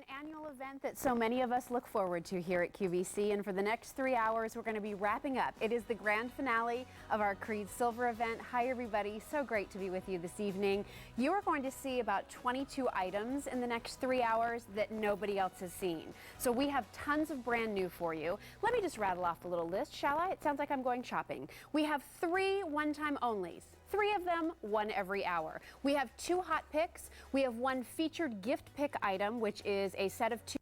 An annual event that so many of us look forward to here at QVC, and for the next 3 hours we're going to be wrapping up. It is the grand finale of our Creede Silver event. Hi everybody, so great to be with you this evening. You are going to see about 22 items in the next 3 hours that nobody else has seen. So we have tons of brand new for you. Let me just rattle off the little list, shall I? It sounds like I'm going shopping. We have 3 one-time onlys. 3 of them, 1 every hour. We have 2 hot picks. We have 1 featured gift pick item, which is a set of 2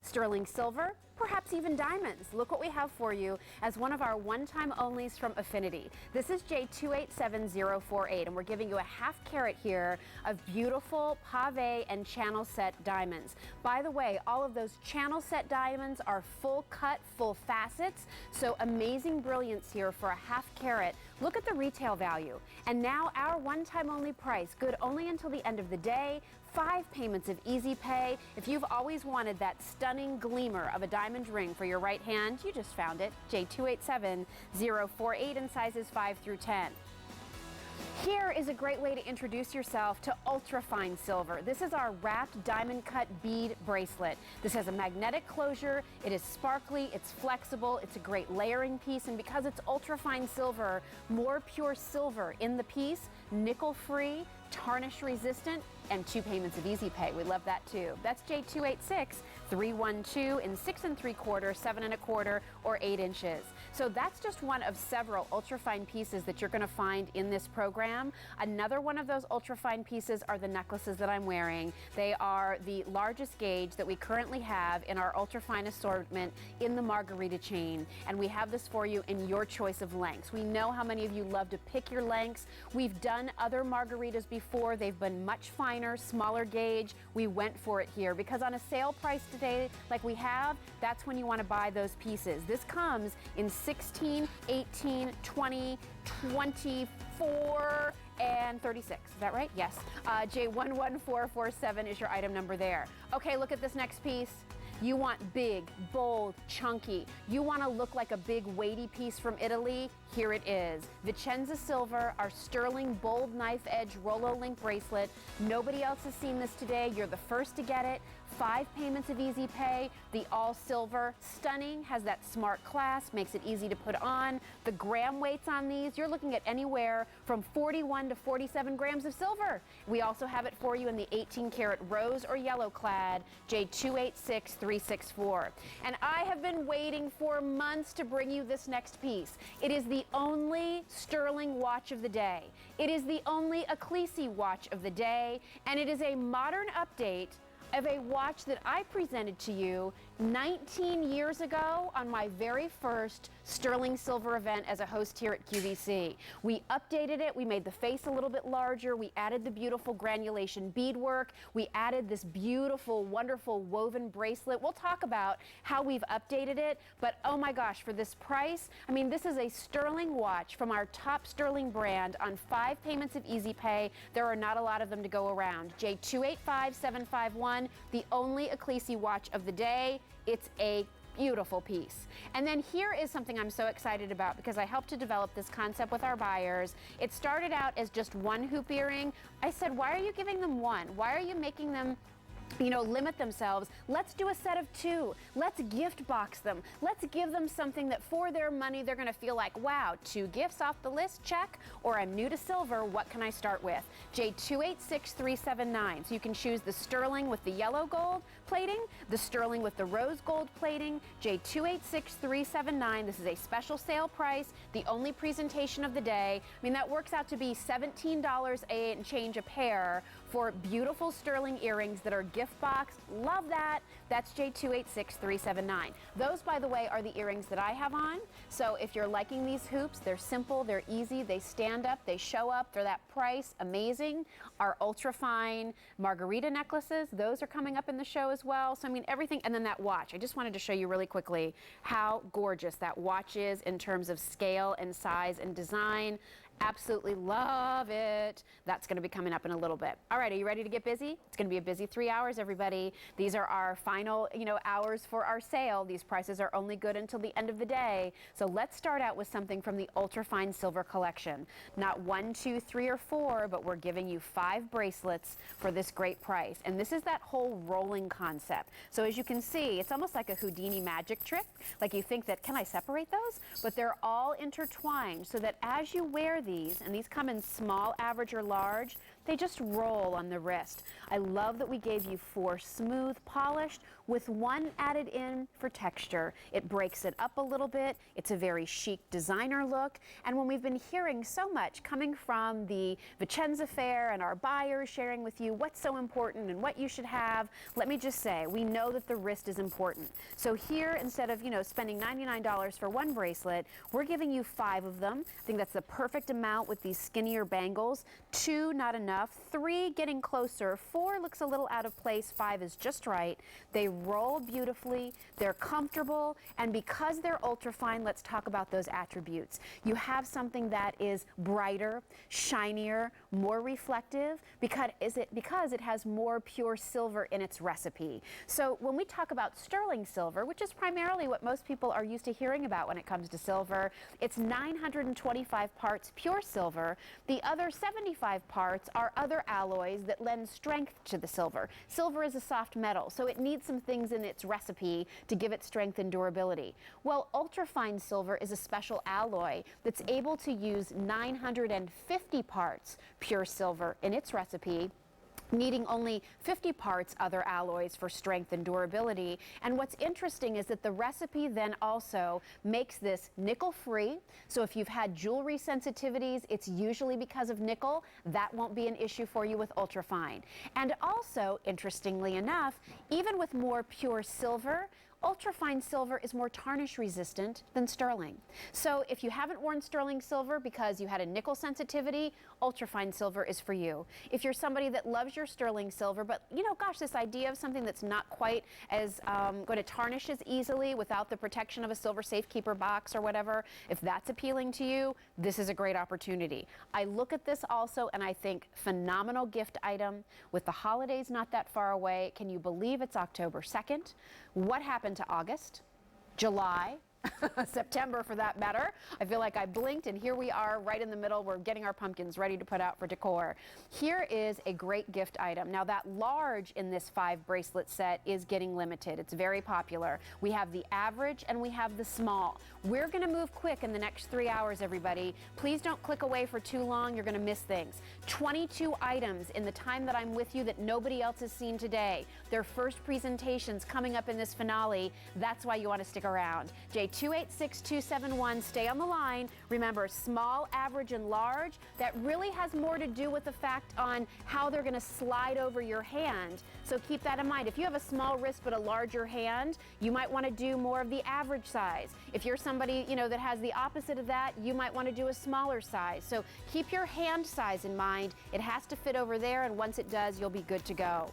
sterling silver, perhaps even diamonds. Look what we have for you as one of our one-time onlys from Affinity. This is J287048, and we're giving you a ½ carat here of beautiful pave and channel set diamonds. By the way, all of those channel set diamonds are full cut, full facets, so amazing brilliance here for a ½ carat. Look at the retail value. And now our one-time only price, good only until the end of the day, 5 payments of easy pay. If you've always wanted that stunning gleamer of a diamond ring for your right hand, you just found it. J287048 in sizes 5 through 10. Here is a great way to introduce yourself to ultra-fine silver. This is our wrapped diamond cut bead bracelet. This has a magnetic closure, it is sparkly, it's flexible, it's a great layering piece, and because it's ultra-fine silver, more pure silver in the piece, nickel-free, tarnish resistant, and 2 payments of easy pay. We love that too. That's J286312 in 6 3/4, 7 1/4, or 8 inches. So that's just one of several ultrafine pieces that you're going to find in this program. Another one of those ultrafine pieces are the necklaces that I'm wearing. They are the largest gauge that we currently have in our ultrafine assortment in the margarita chain, and we have this for you in your choice of lengths. We know how many of you love to pick your lengths. We've done other margaritas before. They've been much finer, smaller gauge. We went for it here because on a sale price today like we have, that's when you want to buy those pieces. This comes in 16, 18, 20, 24, and 36. Is that right? Yes. J11447 is your item number there. Okay, look at this next piece. You want big, bold, chunky. You want to look like a big, weighty piece from Italy? Here it is. Vicenza Silver, our sterling bold knife edge Rolo Link bracelet. Nobody else has seen this today. You're the first to get it. 5 payments of easy pay. The all silver, stunning, has that smart clasp, makes it easy to put on. The gram weights on these, you're looking at anywhere from 41 to 47 grams of silver. We also have it for you in the 18 karat rose or yellow clad, J286364. And I have been waiting for months to bring you this next piece. It is the only sterling watch of the day. It is the only Ecclesi watch of the day, and it is a modern update of a watch that I presented to you 19 years ago on my very first sterling silver event as a host here at QVC. We updated it, we made the face a little bit larger, we added the beautiful granulation beadwork, we added this beautiful, wonderful woven bracelet. We'll talk about how we've updated it, but oh my gosh, for this price, I mean, this is a sterling watch from our top sterling brand on 5 payments of easy pay. There are not a lot of them to go around. J285751, the only Ecclesi watch of the day. It's a beautiful piece. And then here is something I'm so excited about because I helped to develop this concept with our buyers. It started out as just 1 hoop earring. I said, why are you giving them 1? Why are you making them, you know, limit themselves? Let's do a set of 2. Let's gift box them. Let's give them something that for their money they're going to feel like, wow, 2 gifts off the list, check, or I'm new to silver, what can I start with? J286379. So you can choose the sterling with the yellow gold plating, the sterling with the rose gold plating, J286379. This is a special sale price, the only presentation of the day. I mean, that works out to be $17 and change a pair for beautiful sterling earrings that are gift boxed. Love that. That's J286379. Those, by the way, are the earrings that I have on. So if you're liking these hoops, they're simple, they're easy, they stand up, they show up, they're that price, amazing. Our ultra fine margarita necklaces, those are coming up in the show as well. So I mean, everything. And then that watch, I just wanted to show you really quickly how gorgeous that watch is in terms of scale and size and design. Absolutely love it. That's going to be coming up in a little bit. All right, are you ready to get busy? It's going to be a busy 3 hours, everybody. These are our final, hours for our sale. These prices are only good until the end of the day. So let's start out with something from the ultrafine silver collection. Not 1, 2, 3, or 4, but we're giving you 5 bracelets for this great price. And this is that whole rolling concept. So as you can see, it's almost like a Houdini magic trick. Like you think that, can I separate those? But they're all intertwined so that as you wear these, and these come in small, average, or large, they just roll on the wrist. I love that we gave you 4 smooth, polished, with 1 added in for texture. It breaks it up a little bit. It's a very chic designer look. And when we've been hearing so much coming from the Vicenza Fair and our buyers sharing with you what's so important and what you should have, let me just say, we know that the wrist is important. So here, instead of, spending $99 for 1 bracelet, we're giving you 5 of them. I think that's the perfect amount with these skinnier bangles. 2, not enough. 3, getting closer. 4 looks a little out of place. 5 is just right. They roll beautifully, they're comfortable, and because they're ultrafine, let's talk about those attributes. You have something that is brighter, shinier, more reflective, because it has more pure silver in its recipe. So when we talk about sterling silver, which is primarily what most people are used to hearing about when it comes to silver, it's 925 parts pure silver. The other 75 parts are other alloys that lend strength to the silver. Silver is a soft metal, so it needs some things in its recipe to give it strength and durability. Well, ultrafine silver is a special alloy that's able to use 950 parts pure silver in its recipe, needing only 50 parts other alloys for strength and durability. And what's interesting is that the recipe then also makes this nickel-free. So if you've had jewelry sensitivities, it's usually because of nickel. That won't be an issue for you with ultrafine. And also, interestingly enough, even with more pure silver, ultrafine silver is more tarnish resistant than sterling. So if you haven't worn sterling silver because you had a nickel sensitivity, ultrafine silver is for you. If you're somebody that loves your sterling silver, but gosh, this idea of something that's not quite as going to tarnish as easily without the protection of a silver safekeeper box or whatever, if that's appealing to you, this is a great opportunity. I look at this also and I think phenomenal gift item with the holidays not that far away. Can you believe it's October 2nd? What happened to August, July, September for that matter? I feel like I blinked and here we are right in the middle. We're getting our pumpkins ready to put out for decor. Here is a great gift item. Now that large in this 5 bracelet set is getting limited. It's very popular. We have the average and we have the small. We're going to move quick in the next 3 hours, everybody. Please don't click away for too long. You're going to miss things. 22 items in the time that I'm with you that nobody else has seen today. Their first presentations coming up in this finale. That's why you want to stick around. J286271, stay on the line. Remember, small, average, and large, that really has more to do with the fact on how they're going to slide over your hand. So keep that in mind. If you have a small wrist but a larger hand, you might want to do more of the average size. If you're somebody, that has the opposite of that, you might want to do a smaller size. So keep your hand size in mind. It has to fit over there, and once it does, you'll be good to go.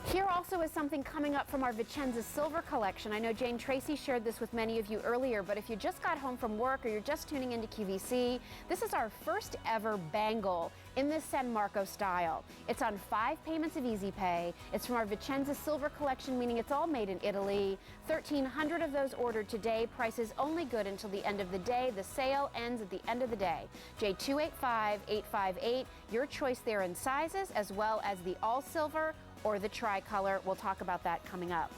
Here also is something coming up from our Vicenza Silver collection. I know Jane Tracy shared this with many of you earlier, but if you just got home from work or you're just tuning into QVC, this is our first ever bangle in this San Marco style. It's on 5 payments of Easy Pay. It's from our Vicenza Silver collection, meaning it's all made in Italy. 1,300 of those ordered today. Price is only good until the end of the day. The sale ends at the end of the day. J285858, your choice there in sizes, as well as the all silver or the tricolor. We'll talk about that coming up.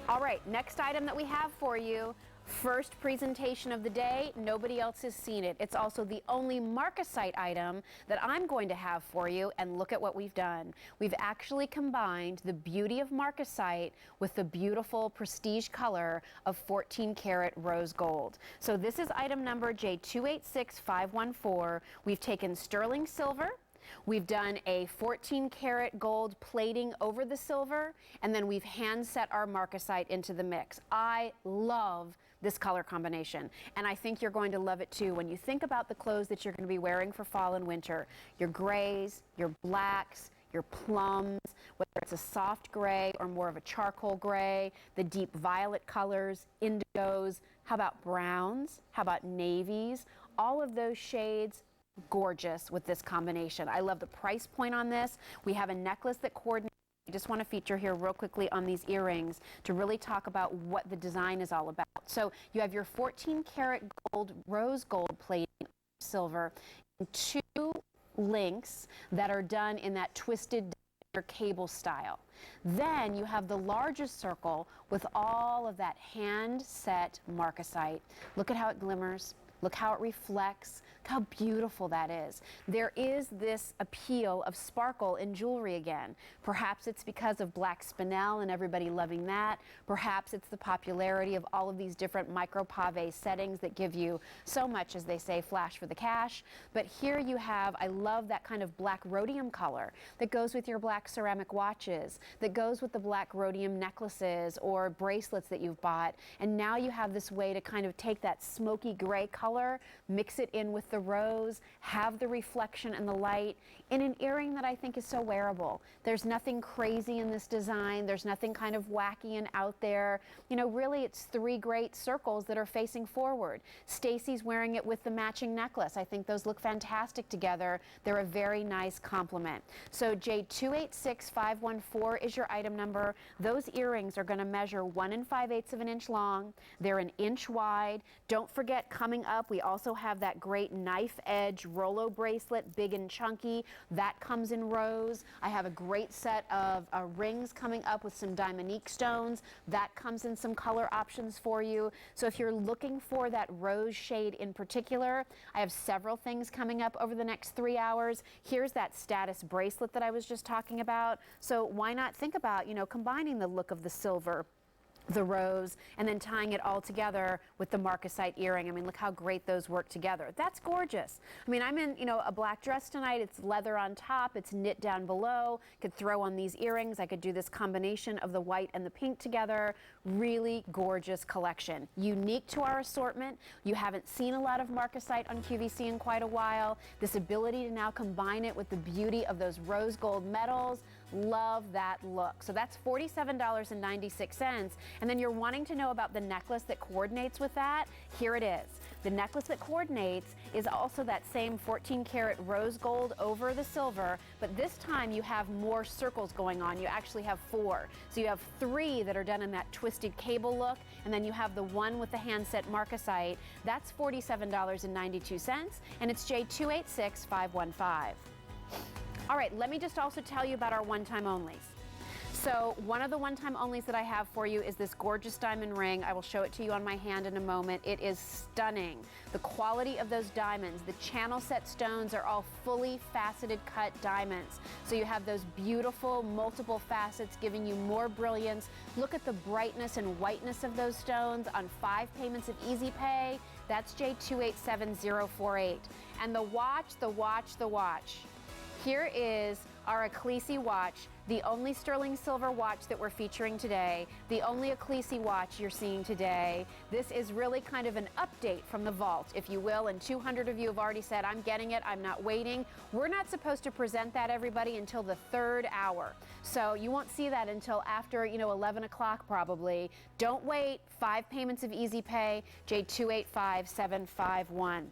All right, next item that we have for you, first presentation of the day. Nobody else has seen it. It's also the only marcasite item that I'm going to have for you, and look at what we've done. We've actually combined the beauty of marcasite with the beautiful prestige color of 14 karat rose gold. So this is item number J286514. We've taken sterling silver, we've done a 14 karat gold plating over the silver, and then we've hand set our marcasite into the mix. I love this color combination, and I think you're going to love it too. When you think about the clothes that you're going to be wearing for fall and winter, your grays, your blacks, your plums, whether it's a soft gray or more of a charcoal gray, the deep violet colors, indigos, how about browns, how about navies, all of those shades, gorgeous with this combination. I love the price point on this. We have a necklace that coordinates. I just want to feature here real quickly on these earrings to really talk about what the design is all about. So you have your 14 karat gold, rose gold plating silver, and 2 links that are done in that twisted cable style. Then you have the largest circle with all of that hand set marcasite. Look at how it glimmers. Look how it reflects. Look how beautiful that is. There is this appeal of sparkle in jewelry again. Perhaps it's because of black spinel and everybody loving that. Perhaps it's the popularity of all of these different micro pave settings that give you so much, as they say, flash for the cash. But here you have, I love that kind of black rhodium color that goes with your black ceramic watches, that goes with the black rhodium necklaces or bracelets that you've bought. And now you have this way to kind of take that smoky gray color, mix it in with the rose, have the reflection and the light in an earring that I think is so wearable. There's nothing crazy in this design. There's nothing kind of wacky and out there. You know, really it's 3 great circles that are facing forward. Staci's wearing it with the matching necklace. I think those look fantastic together. They're a very nice complement. So J286514 is your item number. Those earrings are going to measure 1 5/8 of an inch long. They're an inch wide. Don't forget, coming up, we also have that great knife edge Rolo bracelet, big and chunky. That comes in rose. I have a great set of rings coming up with some diamondique stones. That comes in some color options for you. So if you're looking for that rose shade in particular, I have several things coming up over the next 3 hours. Here's that status bracelet that I was just talking about. So why not think about, you know, combining the look of the silver, the rose, and then tying it all together with the marcasite earring. I mean, look how great those work together. That's gorgeous. I mean, I'm in, you know, a black dress tonight. It's leather on top. It's knit down below. Could throw on these earrings. I could do this combination of the white and the pink together. Really gorgeous collection. Unique to our assortment. You haven't seen a lot of marcasite on QVC in quite a while. This ability to now combine it with the beauty of those rose gold metals. Love that look. So that's $47.96. And then you're wanting to know about the necklace that coordinates with that. Here it is. The necklace that coordinates is also that same 14 karat rose gold over the silver, but this time you have more circles going on. You actually have 4. So you have 3 that are done in that twisted cable look, and then you have the one with the handset marcasite. That's $47.92, and it's J286515. All right, let me just also tell you about our one-time onlys. So one of the one-time onlys that I have for you is this gorgeous diamond ring. I will show it to you on my hand in a moment. It is stunning. The quality of those diamonds, the channel set stones are all fully faceted cut diamonds. So you have those beautiful multiple facets giving you more brilliance. Look at the brightness and whiteness of those stones on 5 payments of easy pay. That's J287048. And the watch. Here is our Ecclesi watch, the only sterling silver watch that we're featuring today, the only Ecclesi watch you're seeing today. This is really kind of an update from the vault, if you will, and 200 of you have already said, I'm getting it, I'm not waiting. We're not supposed to present that, everybody, until the 3rd hour. So you won't see that until after, 11 o'clock probably. Don't wait, 5 payments of easy pay, J285751.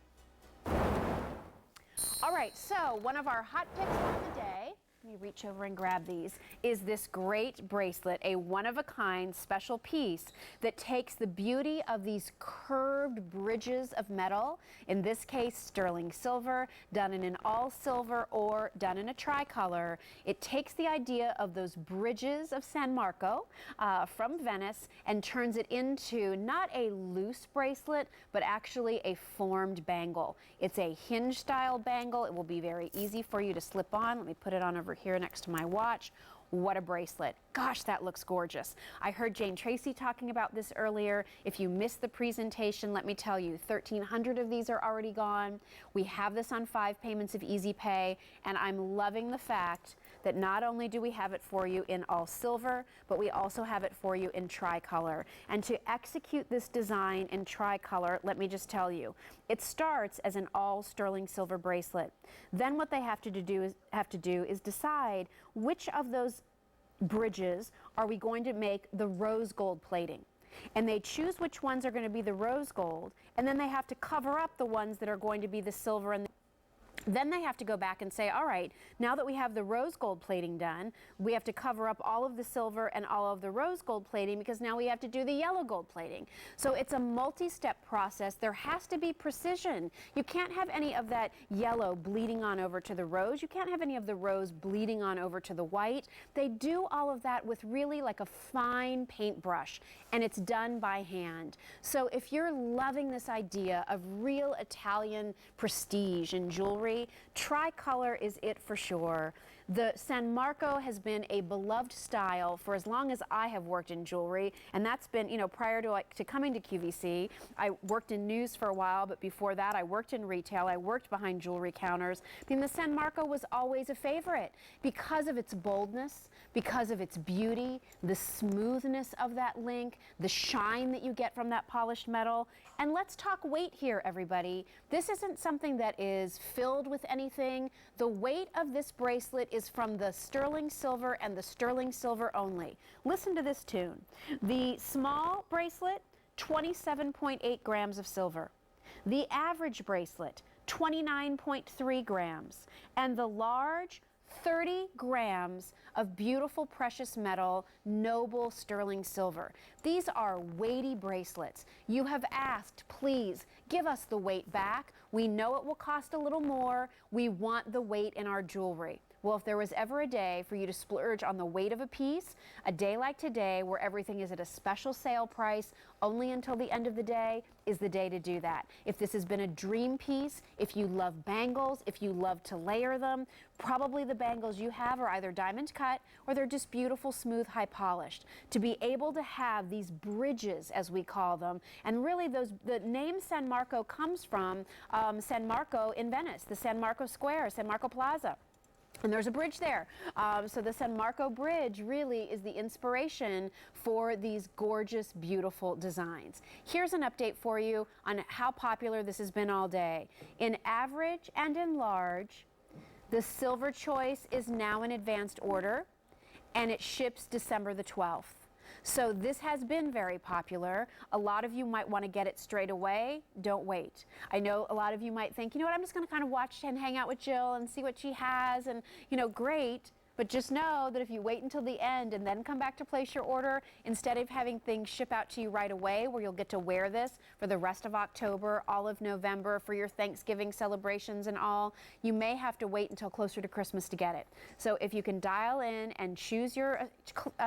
All right, so one of our hot picks of the day, let me reach over and grab these, is this great bracelet, a one-of-a-kind special piece that takes the beauty of these curved bridges of metal, in this case sterling silver, done in an all silver or done in a tricolor. It takes the idea of those bridges of San Marco from Venice and turns it into not a loose bracelet, but actually a formed bangle. It's a hinge style bangle. It will be very easy for you to slip on. Let me put it on over here next to my watch. What a bracelet. Gosh, that looks gorgeous. I heard Jane Tracy talking about this earlier. If you missed the presentation, let me tell you, 1,300 of these are already gone. We have this on 5 payments of Easy Pay, and I'm loving the fact that not only do we have it for you in all silver, but we also have it for you in tricolor. And to execute this design in tricolor, let me just tell you, it starts as an all sterling silver bracelet. Then what they have to do is decide which of those bridges are we going to make the rose gold plating. And they choose which ones are going to be the rose gold, and then they have to cover up the ones that are going to be the silver and then they have to go back and say, all right, now that we have the rose gold plating done, we have to cover up all of the silver and all of the rose gold plating because now we have to do the yellow gold plating. So it's a multi-step process. There has to be precision. You can't have any of that yellow bleeding on over to the rose. You can't have any of the rose bleeding on over to the white. They do all of that with really like a fine paintbrush, and it's done by hand. So if you're loving this idea of real Italian prestige in jewelry, tricolor is it for sure. The San Marco has been a beloved style for as long as I have worked in jewelry, and that's been, you know, prior to coming to QVC. I worked in news for a while, but before that I worked in retail. I worked behind jewelry counters. I mean, the San Marco was always a favorite because of its boldness, because of its beauty, the smoothness of that link, the shine that you get from that polished metal. And let's talk weight here, everybody. This isn't something that is filled with anything. The weight of this bracelet is from the sterling silver and the sterling silver only. Listen to this tune. The small bracelet, 27.8 grams of silver. The average bracelet, 29.3 grams. And the large, 30 grams of beautiful precious metal, noble sterling silver. These are weighty bracelets. You have asked, please give us the weight back. We know it will cost a little more. We want the weight in our jewelry. Well, if there was ever a day for you to splurge on the weight of a piece, a day like today where everything is at a special sale price only until the end of the day is the day to do that. If this has been a dream piece, if you love bangles, if you love to layer them, probably the bangles you have are either diamond cut or they're just beautiful, smooth, high polished. To be able to have these bridges, as we call them, and really the name San Marco comes from San Marco in Venice, the San Marco Square, San Marco Plaza. And there's a bridge there. So the San Marco Bridge really is the inspiration for these gorgeous, beautiful designs. Here's an update for you on how popular this has been all day. In average and in large, the silver choice is now in advanced order, and it ships December the 12th. So this has been very popular. A lot of you might want to get it straight away. Don't wait. I know a lot of you might think, you know what, I'm just going to kind of watch and hang out with Jill and see what she has, and, you know, great. But just know that if you wait until the end and then come back to place your order, instead of having things ship out to you right away where you'll get to wear this for the rest of October, all of November, for your Thanksgiving celebrations and all, you may have to wait until closer to Christmas to get it. So if you can dial in and choose your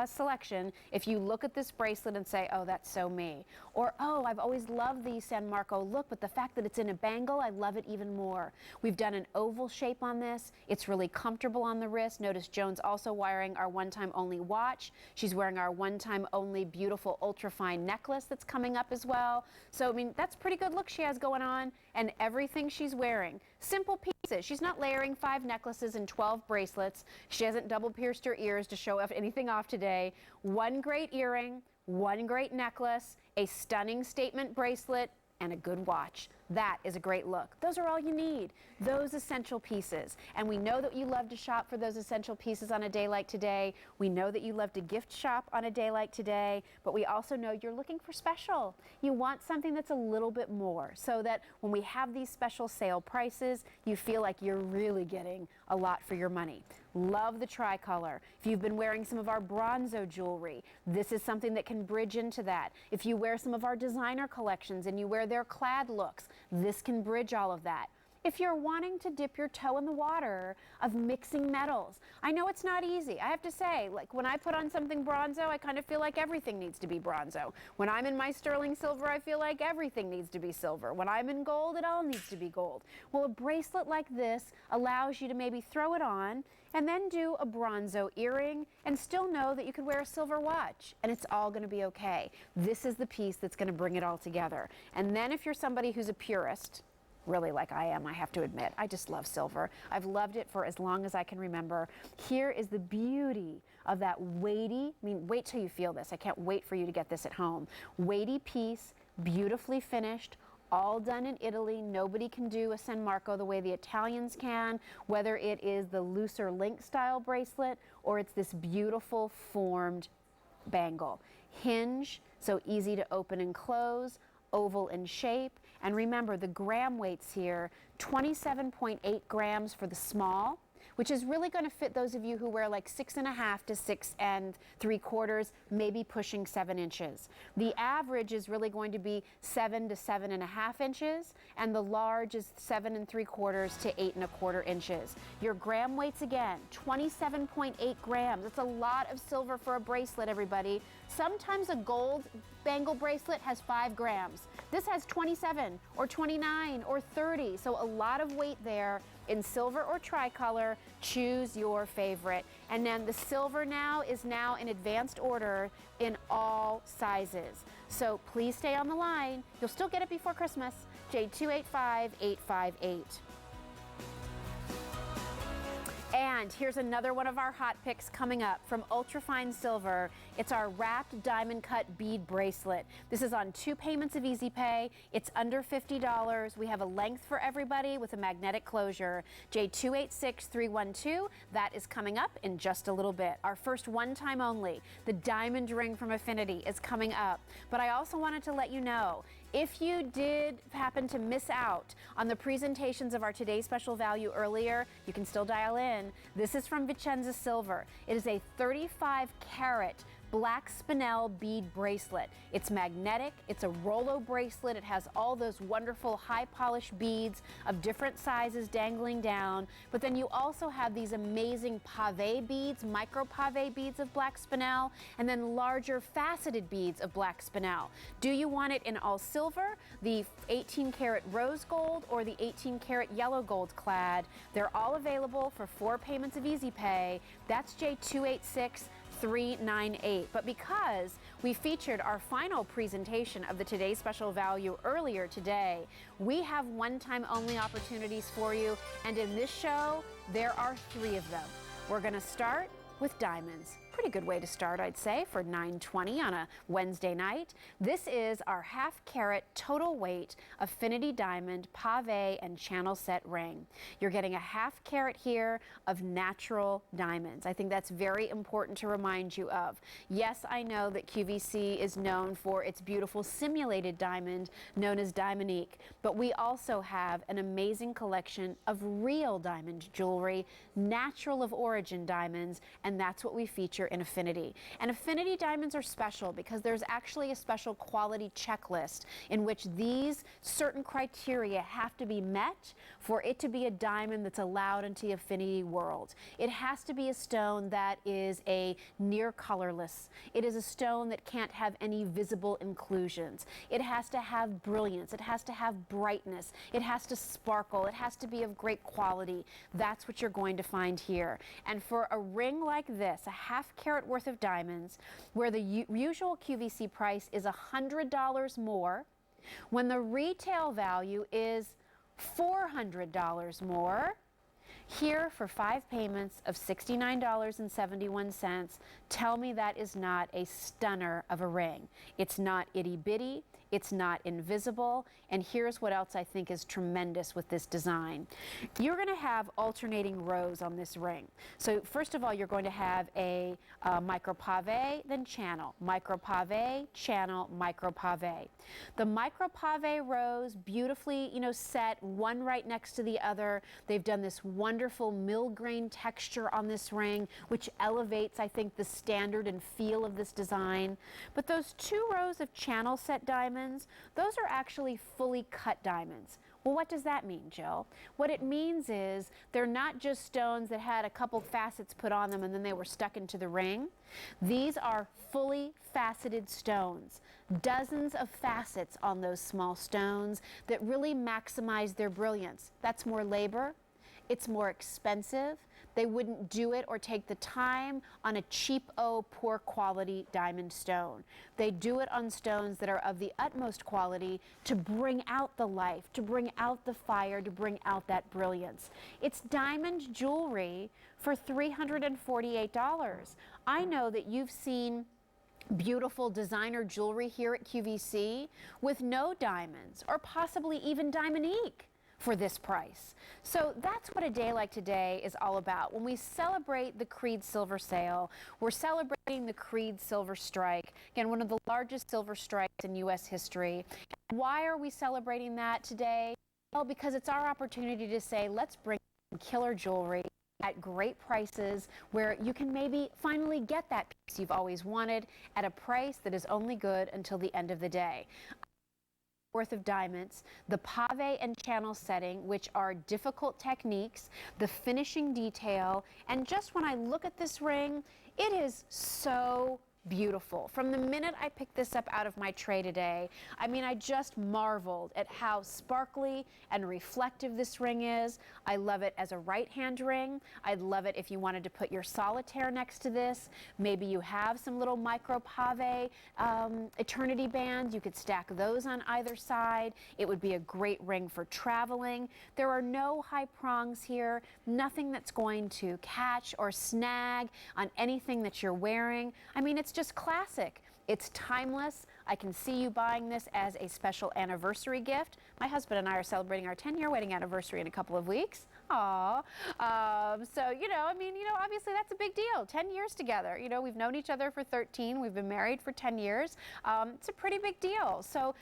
selection, if you look at this bracelet and say, oh, that's so me, or oh, I've always loved the San Marco look, but the fact that it's in a bangle, I love it even more. We've done an oval shape on this. It's really comfortable on the wrist. Notice Joan's also wearing our one-time only watch. She's wearing our one-time only beautiful ultra-fine necklace that's coming up as well. So, I mean, that's pretty good look she has going on, and everything she's wearing. Simple pieces. She's not layering 5 necklaces and 12 bracelets. She hasn't double pierced her ears to show anything off today. One great earring, one great necklace, a stunning statement bracelet, and a good watch. That is a great look. Those are all you need, those essential pieces. And we know that you love to shop for those essential pieces on a day like today. We know that you love to gift shop on a day like today, but we also know you're looking for special. You want something that's a little bit more, so that when we have these special sale prices, you feel like you're really getting a lot for your money. Love the tricolor. If you've been wearing some of our bronzo jewelry, this is something that can bridge into that. If you wear some of our designer collections and you wear their clad looks, this can bridge all of that. if you're wanting to dip your toe in the water of mixing metals. I know it's not easy. I have to say, like when I put on something bronzo, I kind of feel like everything needs to be bronzo. When I'm in my sterling silver, I feel like everything needs to be silver. When I'm in gold, it all needs to be gold. Well, a bracelet like this allows you to maybe throw it on and then do a bronzo earring and still know that you could wear a silver watch and it's all going to be okay. This is the piece that's going to bring it all together. And then if you're somebody who's a purist, really like I am, I have to admit, I just love silver. I've loved it for as long as I can remember. Here is the beauty of that weighty, I mean, wait till you feel this. I can't wait for you to get this at home. Weighty piece, beautifully finished, all done in Italy. Nobody can do a San Marco the way the Italians can, whether it is the looser link style bracelet or it's this beautiful formed bangle. Hinge, so easy to open and close, oval in shape. And remember the gram weights here, 27.8 grams for the small, which is really going to fit those of you who wear like 6.5 to 6 3/4, maybe pushing 7 inches. The average is really going to be 7 to 7.5 inches, and the large is 7 3/4 to 8 1/4 inches. Your gram weights again, 27.8 grams. That's a lot of silver for a bracelet, everybody. Sometimes a gold bangle bracelet has 5 grams. This has 27 or 29 or 30, so a lot of weight there. In silver or tricolor, choose your favorite. And then the silver now is now in advanced order in all sizes. So please stay on the line. You'll still get it before Christmas. J285858. And here's another one of our hot picks coming up from Ultrafine Silver. It's our wrapped diamond cut bead bracelet. This is on 2 payments of Easy Pay. It's under $50. We have a length for everybody with a magnetic closure. J286312. That is coming up in just a little bit. Our first one time only, the diamond ring from Affinity, is coming up. But I also wanted to let you know, if you did happen to miss out on the presentations of our Today's Special Value earlier, you can still dial in. This is from Vicenza Silver. It is a 35 carat black spinel bead bracelet. It's magnetic, it's a Rollo bracelet, it has all those wonderful high polished beads of different sizes dangling down, but then you also have these amazing pave beads, micro pave beads of black spinel, and then larger faceted beads of black spinel. Do you want it in all silver, the 18 karat rose gold, or the 18 karat yellow gold clad? They're all available for 4 payments of Easy Pay. That's J286398. But because we featured our final presentation of the Today's Special Value earlier today, we have one-time only opportunities for you, and in this show there are 3 of them. We're going to start with diamonds. Pretty good way to start, I'd say, for $9.20 on a Wednesday night. This is our half-carat total weight Affinity Diamond Pave and Channel Set ring. You're getting a half-carat here of natural diamonds. I think that's very important to remind you of. Yes, I know that QVC is known for its beautiful simulated diamond known as Diamondique, but we also have an amazing collection of real diamond jewelry, natural of origin diamonds, and that's what we feature in Affinity. And Affinity diamonds are special because there's actually a special quality checklist in which these certain criteria have to be met for it to be a diamond that's allowed into the Affinity world. It has to be a stone that is a near colorless. It is a stone that can't have any visible inclusions. It has to have brilliance. It has to have brightness. It has to sparkle. It has to be of great quality. That's what you're going to find here. And for a ring like this, a half-carat worth of diamonds, where the usual QVC price is $100 more, when the retail value is $400 more, here for 5 payments of $69.71, tell me that is not a stunner of a ring. It's not itty-bitty, it's not invisible, and here's what else I think is tremendous with this design. You're going to have alternating rows on this ring. So first of all, you're going to have a micro pave, then channel, micro pave, channel, micro pave. The micro pave rows beautifully, set one right next to the other. They've done this wonderful mill grain texture on this ring, which elevates, I think, the standard and feel of this design. But those 2 rows of channel set diamonds, those are actually fully cut diamonds. Well, what does that mean, Jill? What it means is they're not just stones that had a couple facets put on them and then they were stuck into the ring. These are fully faceted stones, dozens of facets on those small stones that really maximize their brilliance. That's more labor. It's more expensive. They wouldn't do it or take the time on a cheap-o, poor quality diamond stone. They do it on stones that are of the utmost quality to bring out the life, to bring out the fire, to bring out that brilliance. It's diamond jewelry for $348. I know that you've seen beautiful designer jewelry here at QVC with no diamonds or possibly even diamond-eke for this price. So that's what a day like today is all about. When we celebrate the Creede Silver Sale, we're celebrating the Creede Silver Strike, again, one of the largest silver strikes in U.S. history. Why are we celebrating that today? Well, because it's our opportunity to say, let's bring killer jewelry at great prices where you can maybe finally get that piece you've always wanted at a price that is only good until the end of the day. Worth of diamonds, the pave and channel setting, which are difficult techniques, the finishing detail, and just when I look at this ring, it is so beautiful. From the minute I picked this up out of my tray today, I mean, I just marveled at how sparkly and reflective this ring is. I love it as a right-hand ring. I'd love it if you wanted to put your solitaire next to this. Maybe you have some little micro pave eternity bands. You could stack those on either side. It would be a great ring for traveling. There are no high prongs here, nothing that's going to catch or snag on anything that you're wearing. I mean, it's just classic. It's timeless. I can see you buying this as a special anniversary gift. My husband and I are celebrating our 10-year wedding anniversary in a couple of weeks. Aw. So, obviously that's a big deal. 10 years together. We've known each other for 13. We've been married for 10 years. It's a pretty big deal. So,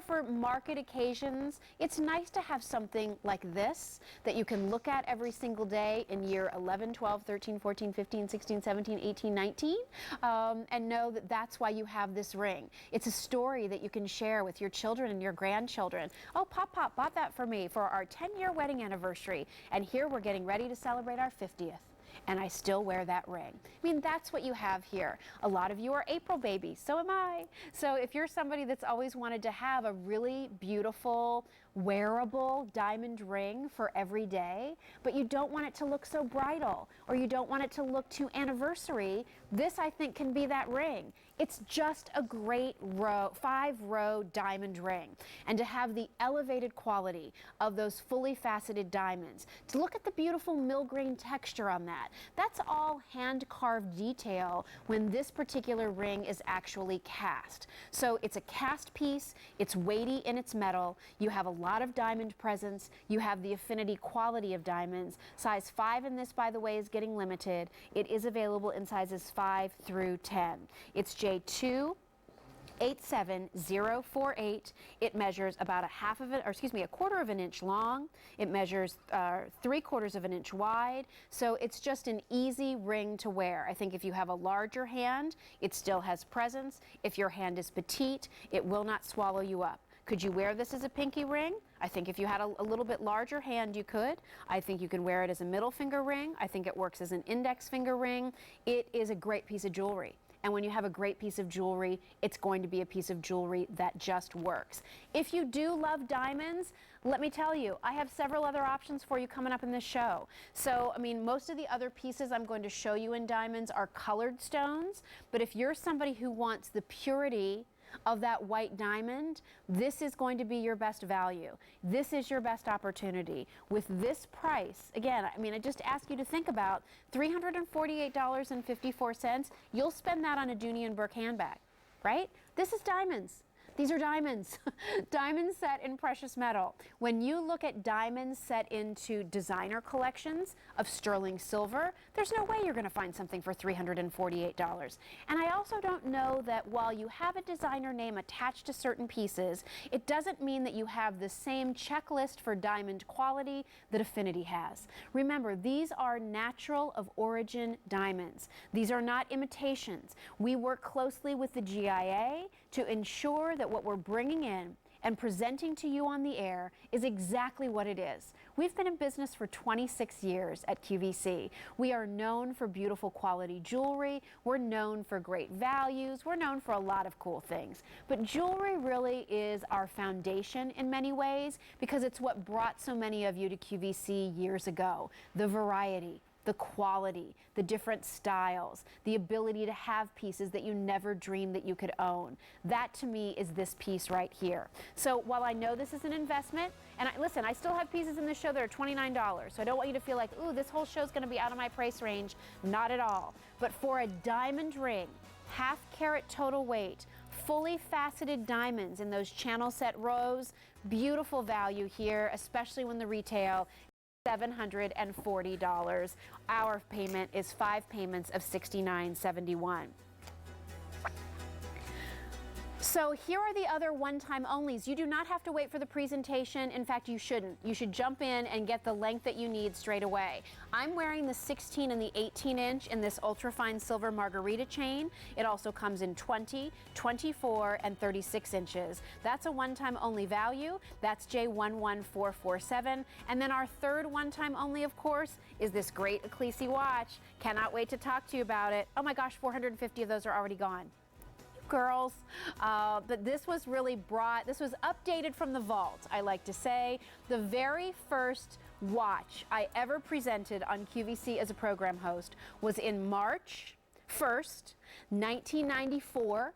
for market occasions, it's nice to have something like this that you can look at every single day in year 11, 12, 13, 14, 15, 16, 17, 18, 19, and know that that's why you have this ring. It's a story that you can share with your children and your grandchildren. Oh, Pop bought that for me for our 10-year wedding anniversary. And here we're getting ready to celebrate our 50th. And I still wear that ring. I mean, that's what you have here. A lot of you are April babies, so am I. So if you're somebody that's always wanted to have a really beautiful, wearable diamond ring for every day, but you don't want it to look so bridal, or you don't want it to look too anniversary, this I think can be that ring. It's just a great 5-row diamond ring. And to have the elevated quality of those fully faceted diamonds, to look at the beautiful mill-grain texture on that, that's all hand-carved detail when this particular ring is actually cast. So it's a cast piece, it's weighty in its metal, you have a lot of diamond presence, you have the affinity quality of diamonds. Size 5 in this, by the way, is getting limited. It is available in sizes 5 through 10. It's J2 87048. It measures about a quarter of an inch long. It measures 3/4 of an inch wide. So it's just an easy ring to wear. I think if you have a larger hand, it still has presence. If your hand is petite, it will not swallow you up. Could you wear this as a pinky ring? I think if you had a little bit larger hand, you could. I think you can wear it as a middle finger ring. I think it works as an index finger ring. It is a great piece of jewelry. And when you have a great piece of jewelry, it's going to be a piece of jewelry that just works. If you do love diamonds, let me tell you, I have several other options for you coming up in this show. So, I mean, most of the other pieces I'm going to show you in diamonds are colored stones. But if you're somebody who wants the purity of that white diamond, this is going to be your best value. This is your best opportunity. With this price, again, I mean, I just ask you to think about $348.54. You'll spend that on a Dooney & Bourke handbag, right? This is diamonds. These are diamonds. Diamonds set in precious metal. When you look at diamonds set into designer collections of sterling silver, there's no way you're going to find something for $348. And I also don't know that while you have a designer name attached to certain pieces, it doesn't mean that you have the same checklist for diamond quality that Affinity has. Remember, these are natural of origin diamonds. These are not imitations. We work closely with the GIA to ensure that what we're bringing in and presenting to you on the air is exactly what it is. We've been in business for 26 years at QVC. We are known for beautiful quality jewelry. We're known for great values. We're known for a lot of cool things. But jewelry really is our foundation in many ways because it's what brought so many of you to QVC years ago. The variety, the quality, the different styles, the ability to have pieces that you never dreamed that you could own. That to me is this piece right here. So while I know this is an investment, and listen, I still have pieces in the show that are $29, so I don't want you to feel like, ooh, this whole show's gonna be out of my price range. Not at all. But for a diamond ring, half carat total weight, fully faceted diamonds in those channel set rows, beautiful value here, especially when the retail $740. Our payment is 5 payments of $69.71. So here are the other one-time onlys. You do not have to wait for the presentation. In fact, you shouldn't. You should jump in and get the length that you need straight away. I'm wearing the 16 and the 18 inch in this ultrafine silver margarita chain. It also comes in 20, 24, and 36 inches. That's a one-time only value. That's J11447. And then our third one-time only, of course, is this great Ecclesi watch. Cannot wait to talk to you about it. Oh my gosh, 450 of those are already gone. Girls, but this was really this was updated from the vault, I like to say. The very first watch I ever presented on QVC as a program host was in March 1st, 1994.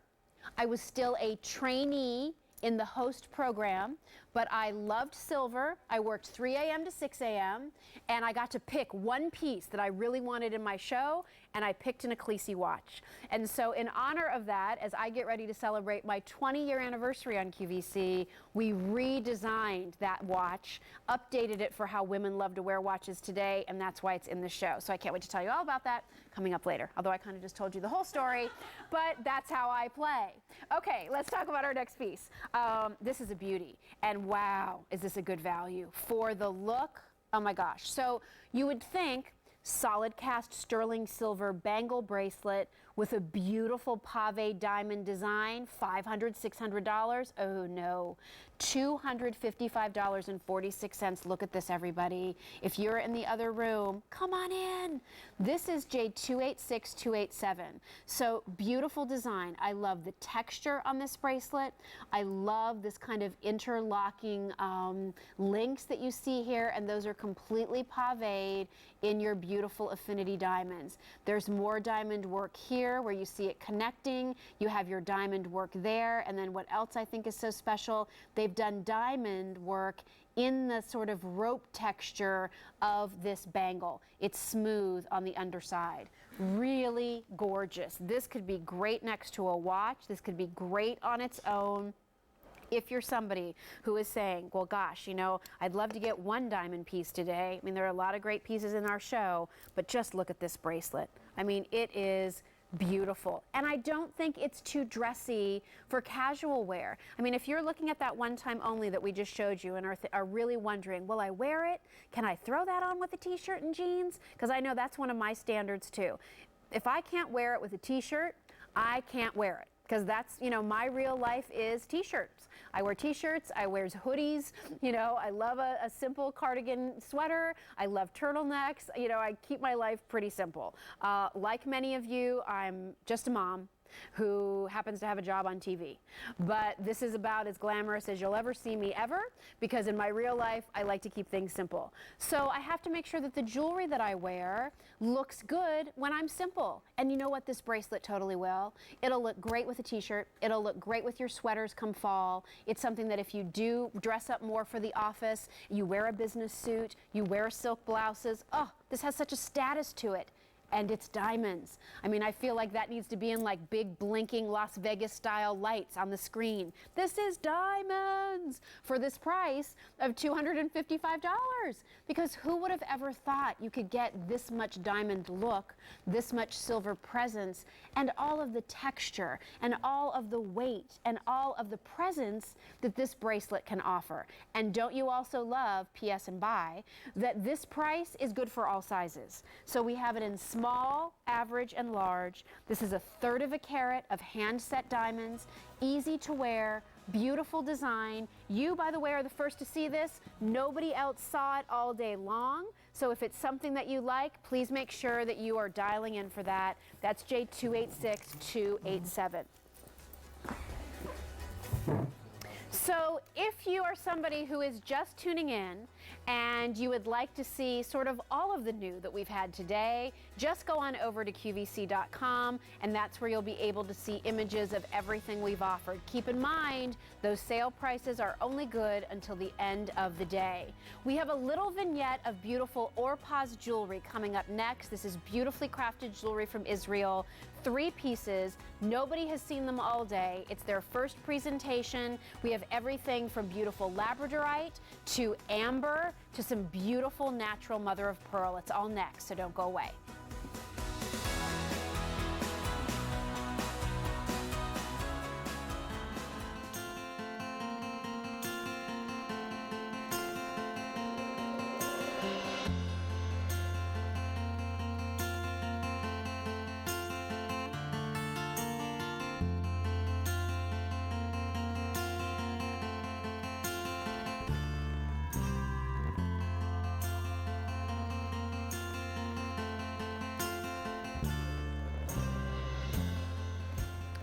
I was still a trainee in the host program, but I loved silver. I worked 3 a.m. to 6 a.m. and I got to pick one piece that I really wanted in my show, and I picked an Ecclesi watch. And so in honor of that, as I get ready to celebrate my 20-year anniversary on QVC, we redesigned that watch, updated it for how women love to wear watches today, and that's why it's in the show. So I can't wait to tell you all about that coming up later, although I kind of just told you the whole story, but that's how I play. Okay, let's talk about our next piece. This is a beauty, and wow, is this a good value for the look? Oh my gosh. So you would think solid cast sterling silver bangle bracelet with a beautiful pave diamond design, $500, $600. Oh no, $255.46. Look at this, everybody. If you're in the other room, come on in. This is J286287. So beautiful design. I love the texture on this bracelet. I love this kind of interlocking links that you see here, and those are completely paved in your beautiful affinity diamonds. There's more diamond work here where you see it connecting. You have your diamond work there, and then what else I think is so special, they've done diamond work in the sort of rope texture of this bangle. It's smooth on the underside. Really gorgeous. This could be great next to a watch. This could be great on its own. If you're somebody who is saying, well, gosh, you know, I'd love to get one diamond piece today. I mean, there are a lot of great pieces in our show, but just look at this bracelet. I mean, it is beautiful. And I don't think it's too dressy for casual wear. I mean, if you're looking at that one time only that we just showed you and are really wondering, will I wear it? Can I throw that on with a t-shirt and jeans? Because I know that's one of my standards too. If I can't wear it with a t-shirt, I can't wear it. Because that's, you know, my real life is t-shirts. I wear t-shirts, I wear hoodies, you know, I love a simple cardigan sweater, I love turtlenecks, you know, I keep my life pretty simple. Like many of you, I'm just a mom who happens to have a job on TV. But this is about as glamorous as you'll ever see me ever, because in my real life, I like to keep things simple. So I have to make sure that the jewelry that I wear looks good when I'm simple. And you know what? This bracelet totally will. It'll look great with a t-shirt. It'll look great with your sweaters come fall. It's something that if you do dress up more for the office, you wear a business suit, you wear silk blouses, oh, this has such a status to it. And it's diamonds. I mean, I feel like that needs to be in like big blinking Las Vegas style lights on the screen. This is diamonds for this price of $255. Because who would have ever thought you could get this much diamond look, this much silver presence, and all of the texture, and all of the weight, and all of the presence that this bracelet can offer. And don't you also love, P.S. and buy, that this price is good for all sizes. So we have it in small, average, and large. This is 1/3 of a carat of hand-set diamonds, easy to wear, beautiful design. You, by the way, are the first to see this. Nobody else saw it all day long. So if it's something that you like, please make sure that you are dialing in for that. That's J286287. So if you are somebody who is just tuning in and you would like to see sort of all of the new that we've had today, just go on over to QVC.com, and that's where you'll be able to see images of everything we've offered. Keep in mind, those sale prices are only good until the end of the day. We have a little vignette of beautiful Orpaz jewelry coming up next. This is beautifully crafted jewelry from Israel. 3 pieces. Nobody has seen them all day. It's their first presentation. We have everything from beautiful labradorite to amber to some beautiful natural mother of pearl. It's all next, so don't go away.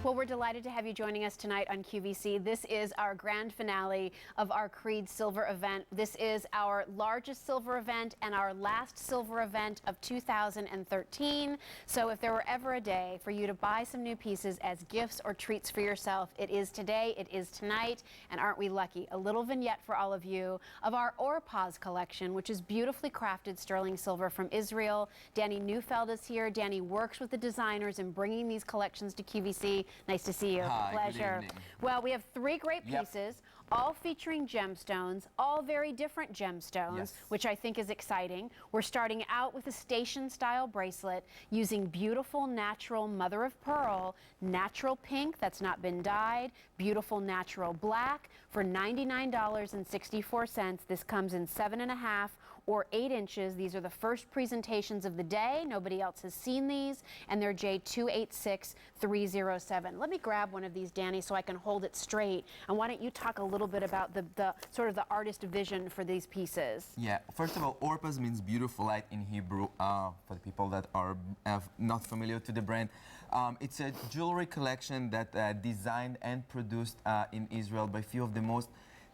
Well, we're delighted to have you joining us tonight on QVC. This is our grand finale of our Creede Silver event. This is our largest silver event and our last silver event of 2013. So if there were ever a day for you to buy some new pieces as gifts or treats for yourself, it is today, it is tonight, and aren't we lucky? A little vignette for all of you of our Orpaz collection, which is beautifully crafted sterling silver from Israel. Danny Neufeld is here. Danny works with the designers in bringing these collections to QVC. Nice to see you. Hi, pleasure. good evening. Well, we have 3 great pieces, all featuring gemstones, all very different gemstones, which I think is exciting. We're starting out with a station-style bracelet using beautiful natural mother of pearl, natural pink that's not been dyed, beautiful natural black for $99.64. This comes in 7.5 or 8 inches. These are the first presentations of the day. Nobody else has seen these, and they're J286307. Let me grab one of these, Danny, so I can hold it straight. And why don't you talk a little bit about the sort of the artist vision for these pieces? Yeah, first of all, Orpaz means beautiful light in Hebrew, for the people that are not familiar to the brand. It's a jewelry collection that designed and produced in Israel by a few of the most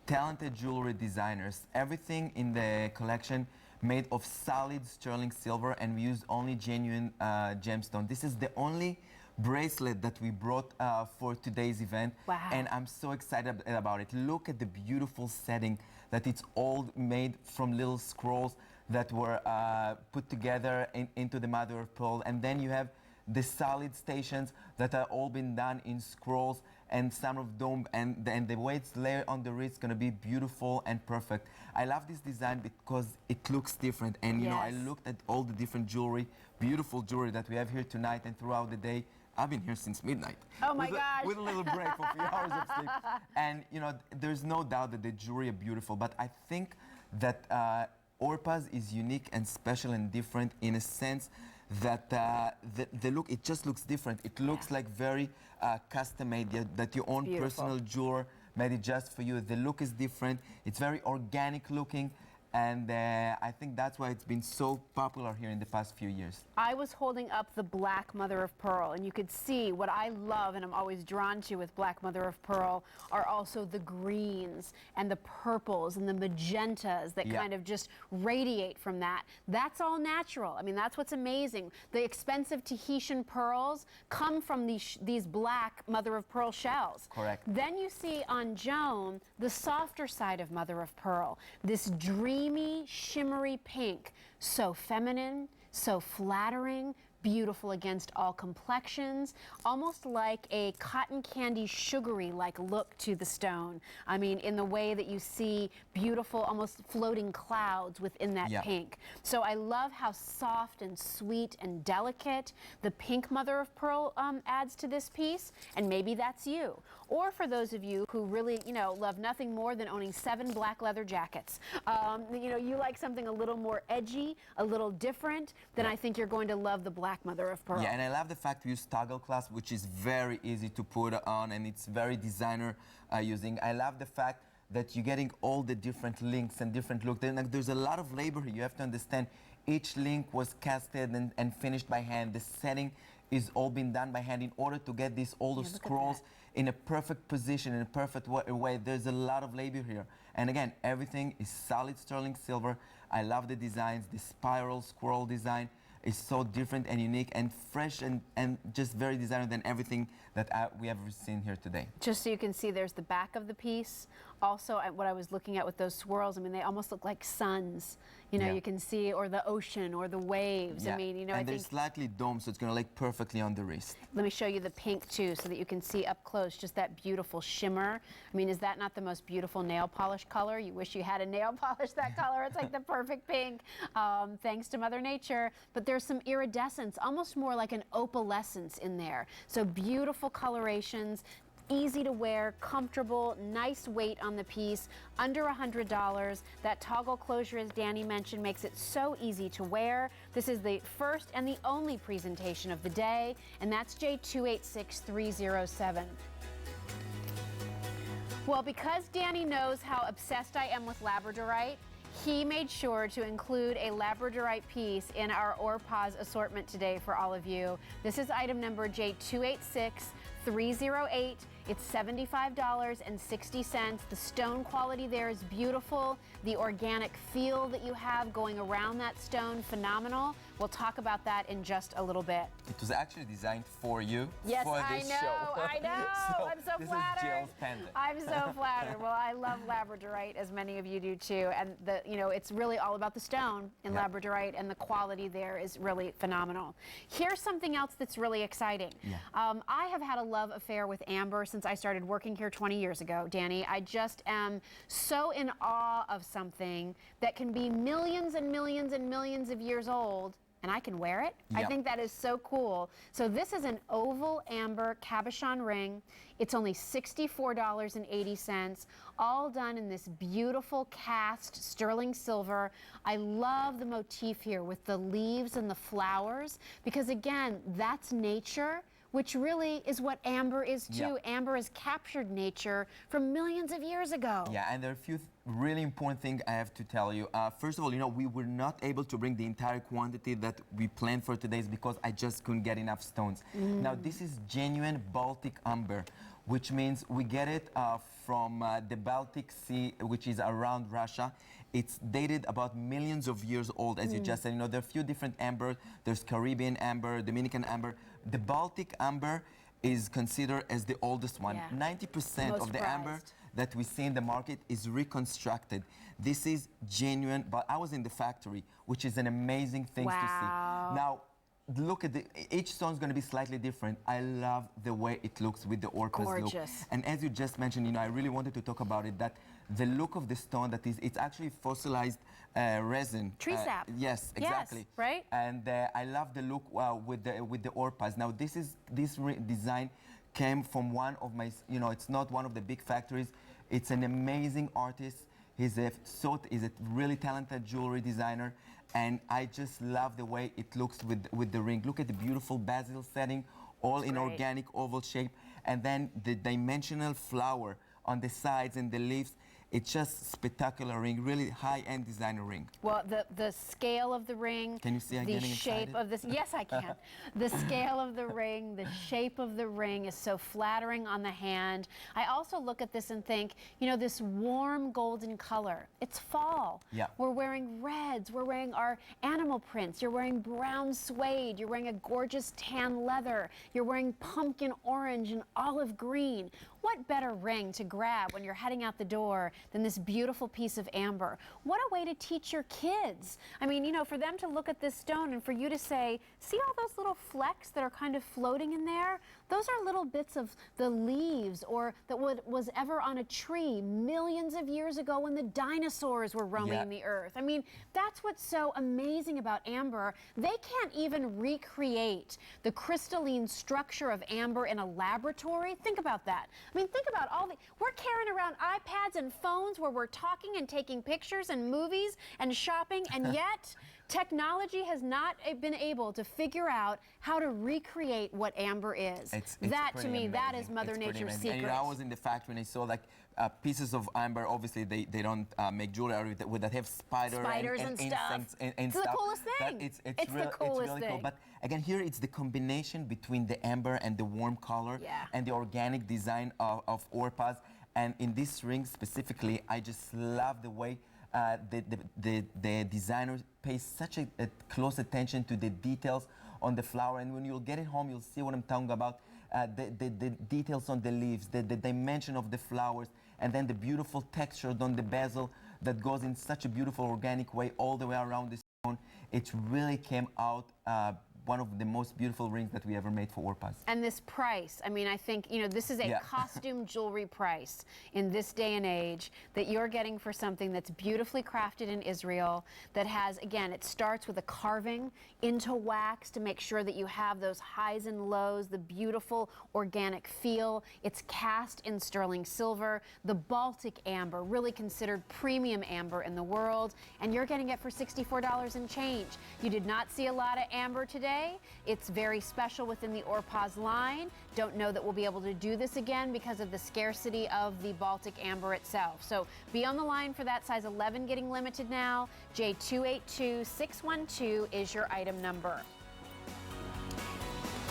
talented jewelry designers. Everything in the collection made of solid sterling silver, and we used only genuine gemstone. This is the only bracelet that we brought for today's event. Wow. And I'm so excited about it. Look at the beautiful setting that it's all made from little scrolls that were put together into the mother of pearl. And then you have the solid stations that are all been done in scrolls and some of dome, and the way it's layered on the wrist is going to be beautiful and perfect. I love this design because it looks different, and you know, I looked at all the different jewelry, beautiful jewelry that we have here tonight and throughout the day. I've been here since midnight. Oh my gosh. With a little break for a few hours of sleep. And you know, there's no doubt that the jewelry are beautiful, but I think that Orpaz is unique and special and different in a sense that the look, it just looks different. It looks like very custom made, that your own personal jeweler made it just for you. The look is different. It's very organic looking. And I think that's why it's been so popular here in the past few years. I was holding up the black mother of pearl, and you could see what I love and I'm always drawn to with black mother of pearl are also the greens and the purples and the magentas that kind of just radiate from that. That's all natural. I mean, that's what's amazing. The expensive Tahitian pearls come from these black mother of pearl shells. Correct. Then you see on Joan the softer side of mother of pearl, this dreamy, shimmery pink, so feminine, so flattering, beautiful against all complexions, almost like a cotton candy sugary-like look to the stone. I mean, in the way that you see beautiful, almost floating clouds within that pink. So I love how soft and sweet and delicate the pink mother of pearl adds to this piece, and maybe that's you. Or for those of you who really, you know, love nothing more than owning 7 black leather jackets. You know, you like something a little more edgy, a little different, then I think you're going to love the black black mother of pearl. Yeah, and I love the fact we use toggle clasp, which is very easy to put on, and it's very designer using. I love the fact that you're getting all the different links and different looks. Then like, there's a lot of labor here. You have to understand each link was casted and finished by hand. The setting is all been done by hand in order to get all those scrolls in a perfect position, in a perfect way. There's a lot of labor here. And again, everything is solid sterling silver. I love the designs. The spiral scroll design is so different and unique and fresh and just very designer than everything that we have seen here today. Just so you can see, there's the back of the piece. Also, what I was looking at with those swirls, I mean, they almost look like suns. You know, you can see, or the ocean, or the waves. I mean, you know, and they're slightly domed, so it's going to lay perfectly on the wrist. Let me show you the pink, too, so that you can see up close just that beautiful shimmer. I mean, is that not the most beautiful nail polish color? You wish you had a nail polish that color. It's like the perfect pink, thanks to Mother Nature. But there's some iridescence, almost more like an opalescence in there. So beautiful colorations. Easy to wear, comfortable, nice weight on the piece, under $100. That toggle closure, as Danny mentioned, makes it so easy to wear. This is the first and the only presentation of the day, and that's J286307. Well, because Danny knows how obsessed I am with labradorite, he made sure to include a labradorite piece in our Orpaz assortment today for all of you. This is item number J286308. It's $75.60. The stone quality there is beautiful. The organic feel that you have going around that stone, phenomenal. We'll talk about that in just a little bit. It was actually designed for you, yes, for this show. I know. So I'm so this flattered. Is Jill's pendant. I'm so flattered. Well, I love labradorite, as many of you do too. And you know, it's really all about the stone in labradorite, and the quality there is really phenomenal. Here's something else that's really exciting. I have had a love affair with amber since I started working here 20 years ago, Danny. I just am so in awe of something that can be millions and millions and millions of years old, and I can wear it. I think that is so cool. So this is an oval amber cabochon ring. It's only $64.80, all done in this beautiful cast sterling silver. I love the motif here with the leaves and the flowers, because again, that's nature, which really is what amber is too. Amber has captured nature from millions of years ago. Yeah, and there are a few really important things I have to tell you. First of all, you know, we were not able to bring the entire quantity that we planned for today because I just couldn't get enough stones. Now, this is genuine Baltic amber, which means we get it from the Baltic Sea, which is around Russia. It's dated about millions of years old, as you just said. You know, there are a few different amber. There's Caribbean amber, Dominican amber. The Baltic amber is considered as the oldest one. 90% of the amber that we see in the market is reconstructed. This is genuine, but I was in the factory, which is an amazing thing to see. Now, look at each stone is going to be slightly different. I love the way it looks with the Orpaz look. And as you just mentioned, you know, I really wanted to talk about it, that the look of the stone, that is, it's actually fossilized resin. Tree sap. Yes, exactly. Yes, right? And I love the look with the Orpaz. Now, this design came from one of my, you know, it's not one of the big factories. It's an amazing artist. He's a really talented jewelry designer. And I just love the way it looks with the ring. Look at the beautiful basil setting, all in organic oval shape. And then the dimensional flower on the sides and the leaves. It's just spectacular ring, really high-end designer ring. Well, the scale of the ring, can you see I'm the getting shape excited? of this, yes I can. The scale of the ring, the shape of the ring is so flattering on the hand. I also look at this and think, you know, this warm golden color, it's fall. We're wearing reds, we're wearing our animal prints, you're wearing brown suede, you're wearing a gorgeous tan leather, you're wearing pumpkin orange and olive green. What better ring to grab when you're heading out the door than this beautiful piece of amber? What a way to teach your kids. I mean, you know, for them to look at this stone and for you to say, see all those little flecks that are kind of floating in there? Those are little bits of the leaves or that was ever on a tree millions of years ago when the dinosaurs were roaming the earth. I mean, that's what's so amazing about amber. They can't even recreate the crystalline structure of amber in a laboratory. Think about that. I mean, think about we're carrying around iPads and phones where we're talking and taking pictures and movies and shopping, and yet Technology has not been able to figure out how to recreate what amber is. That, to me, that is Mother Nature's secret. And, you know, I was in the factory and I saw like pieces of amber. Obviously, they don't make jewelry with that have spiders and stuff. Insects and it's stuff. The coolest thing. It's the coolest it's really thing. cool. But again, here it's the combination between the amber and the warm color and the organic design of Orpaz. And in this ring specifically, I just love the way the designer pays such a close attention to the details on the flower. And when you'll get it home, you'll see what I'm talking about. The details on the leaves, the dimension of the flowers, and then the beautiful texture on the bezel that goes in such a beautiful organic way all the way around the stone. It really came out one of the most beautiful rings that we ever made for Orpaz. And this price, I mean, I think, you know, this is a costume jewelry price in this day and age that you're getting for something that's beautifully crafted in Israel, that has, again, it starts with a carving into wax to make sure that you have those highs and lows, the beautiful organic feel. It's cast in sterling silver, the Baltic amber, really considered premium amber in the world, and you're getting it for $64 and change. You did not see a lot of amber today. It's very special within the Orpaz line. Don't know that we'll be able to do this again because of the scarcity of the Baltic amber itself. So be on the line for that size 11 getting limited now. J282612 is your item number.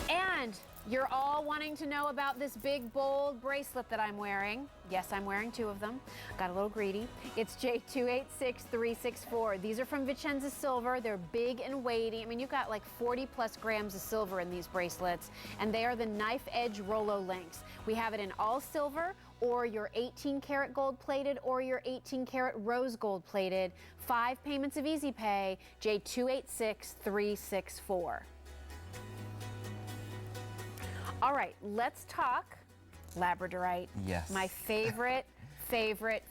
And you're all wanting to know about this big, bold bracelet that I'm wearing. Yes, I'm wearing two of them. Got a little greedy. It's J286364. These are from Vicenza Silver. They're big and weighty. I mean, you've got like 40 plus grams of silver in these bracelets, and they are the knife edge Rolo links. We have it in all silver, or your 18 karat gold plated, or your 18 karat rose gold plated. 5 payments of easy pay, J286364. All right, let's talk labradorite. Yes. My favorite, favorite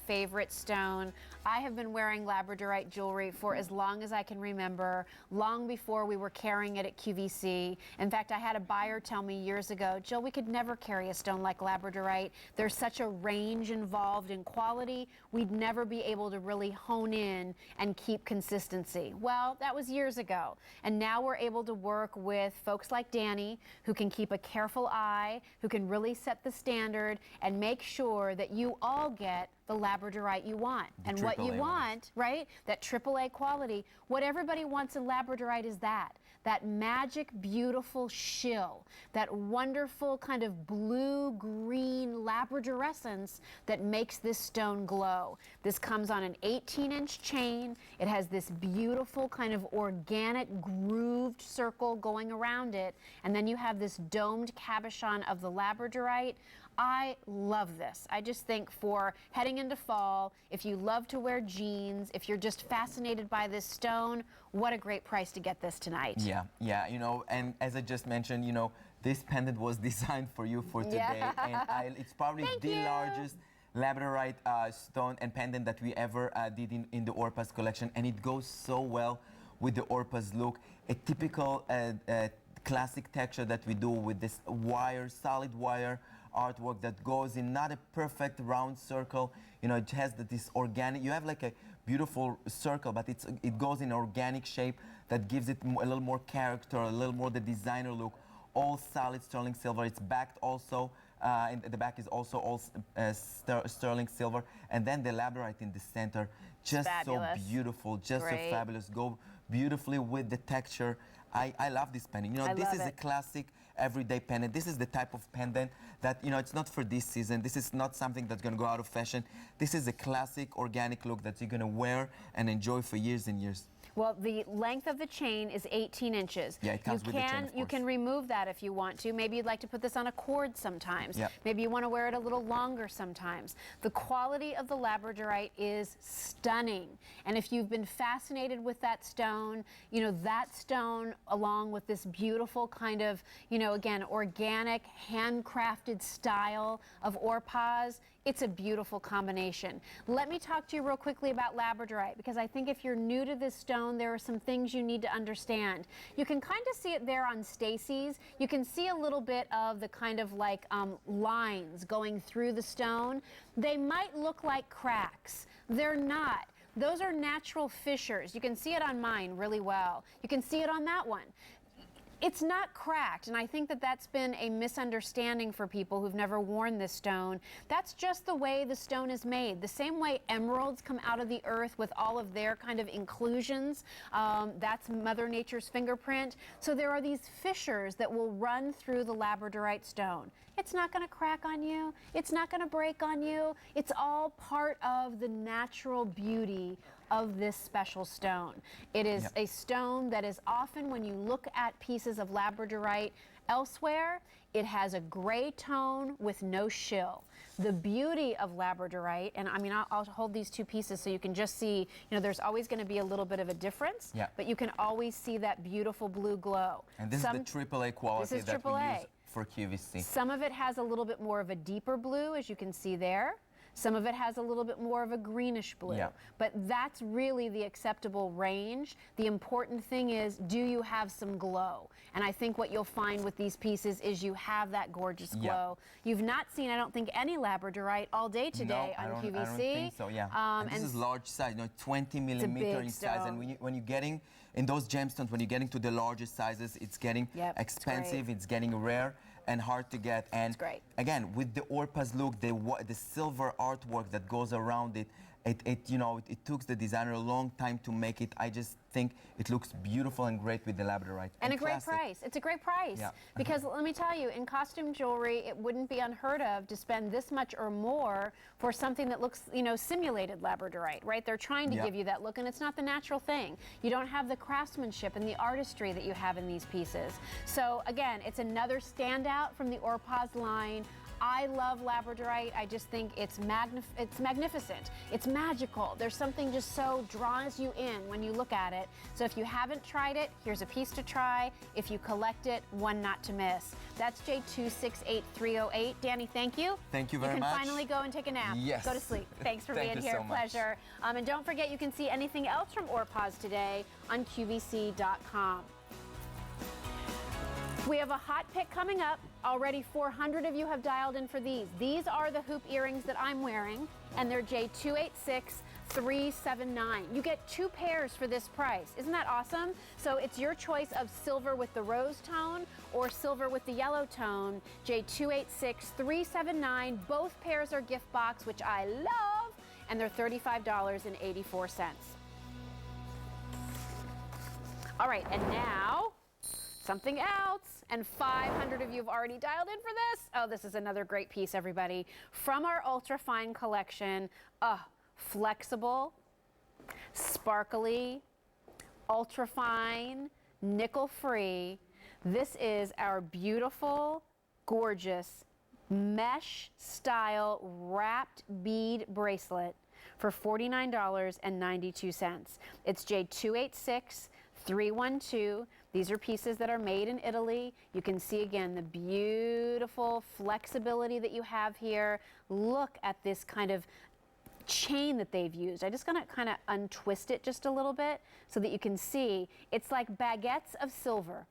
stone. I have been wearing labradorite jewelry for as long as I can remember, long before we were carrying it at QVC. In fact, I had a buyer tell me years ago, Jill, we could never carry a stone like labradorite. There's such a range involved in quality. We'd never be able to really hone in and keep consistency. Well, that was years ago. And now we're able to work with folks like Danny, who can keep a careful eye, who can really set the standard and make sure that you all get the labradorite you want. And what you want, right? That AAA quality. What everybody wants in labradorite is that magic, beautiful shill, that wonderful kind of blue-green labradorescence that makes this stone glow. This comes on an 18-inch chain. It has this beautiful kind of organic grooved circle going around it, and then you have this domed cabochon of the labradorite. I love this. I just think for heading into fall, if you love to wear jeans, if you're just fascinated by this stone, what a great price to get this tonight. Yeah, you know, and as I just mentioned, you know, this pendant was designed for you for today, and it's probably the largest labradorite stone and pendant that we ever did in the Orpaz collection, and it goes so well with the Orpaz look. A typical classic texture that we do with this wire, solid wire artwork that goes in not a perfect round circle. You know, it has this organic, you have like a beautiful circle, but it goes in organic shape that gives it a little more character, a little more the designer look. All solid sterling silver. It's backed also, and the back is also all sterling silver. And then the labradorite in the center, just fabulous. So beautiful, just so fabulous. Go beautifully with the texture. I love this pendant. You know, this is a classic everyday pendant. This is the type of pendant that, you know, it's not for this season. This is not something that's going to go out of fashion. This is a classic organic look that you're going to wear and enjoy for years and years. Well, the length of the chain is 18 inches. Yeah, it comes with the chain, of course. You can remove that if you want to. Maybe you'd like to put this on a cord sometimes. Yep. Maybe you want to wear it a little longer sometimes. The quality of the labradorite is stunning. And if you've been fascinated with that stone, you know, that stone along with this beautiful kind of, you know, again, organic, handcrafted style of Orpaz, it's a beautiful combination. Let me talk to you real quickly about labradorite, because I think if you're new to this stone, there are some things you need to understand. You can kind of see it there on Staci's. You can see a little bit of the kind of like lines going through the stone. They might look like cracks. They're not. those are natural fissures. You can see it on mine really well. You can see it on that one. It's not cracked, and I think that that's been a misunderstanding for people who've never worn this stone. That's just the way the stone is made. The same way emeralds come out of the earth with all of their kind of inclusions, that's Mother Nature's fingerprint. So there are these fissures that will run through the labradorite stone. It's not going to crack on you. It's not going to break on you. It's all part of the natural beauty of this special stone. It is a stone that is often, when you look at pieces of labradorite elsewhere, it has a gray tone with no shill. The beauty of labradorite, and I mean, I'll hold these two pieces so you can just see, you know, there's always going to be a little bit of a difference, but you can always see that beautiful blue glow. And this is the AAA quality that we use for QVC. Some of it has a little bit more of a deeper blue, as you can see there. Some of it has a little bit more of a greenish blue, but that's really the acceptable range. The important thing is, do you have some glow? And I think what you'll find with these pieces is you have that gorgeous glow. You've not seen, I don't think, any labradorite all day today on QVC. I don't think so, and this is large size, you know, 20 millimeter in size. And when you're getting in those gemstones, when you're getting to the larger sizes, it's getting expensive, it's getting rare and hard to get. And again, with the Orpaz look, the silver artwork that goes around it, it took the designer a long time to make it. I just think it looks beautiful and great with the labradorite. And a great price. It's a great price. Because let me tell you, in costume jewelry, it wouldn't be unheard of to spend this much or more for something that looks, you know, simulated labradorite, right? They're trying to give you that look, and it's not the natural thing. You don't have the craftsmanship and the artistry that you have in these pieces. So again, it's another standout from the Orpaz line. I love labradorite. I just think it's magnificent. It's magical. There's something just so draws you in when you look at it. So if you haven't tried it, here's a piece to try. If you collect it, one not to miss. That's J268308. Danny, thank you. Thank you very much. You can finally go and take a nap. Yes. Go to sleep. Thanks for being here. So pleasure. And don't forget, you can see anything else from Orpaz today on QVC.com. We have a hot pick coming up. Already 400 of you have dialed in for these. These are the hoop earrings that I'm wearing, and they're J286379. You get 2 pairs for this price. Isn't that awesome? So it's your choice of silver with the rose tone or silver with the yellow tone. J286379. Both pairs are gift box, which I love, and they're $35.84. All right, and now something else, and 500 of you have already dialed in for this. Oh, this is another great piece, everybody. From our ultra fine collection, flexible, sparkly, ultra fine, nickel free. This is our beautiful, gorgeous mesh style wrapped bead bracelet for $49.92. It's J286312. These are pieces that are made in Italy. You can see again the beautiful flexibility that you have here. Look at this kind of chain that they've used. I'm just gonna kind of untwist it just a little bit so that you can see it's like baguettes of silver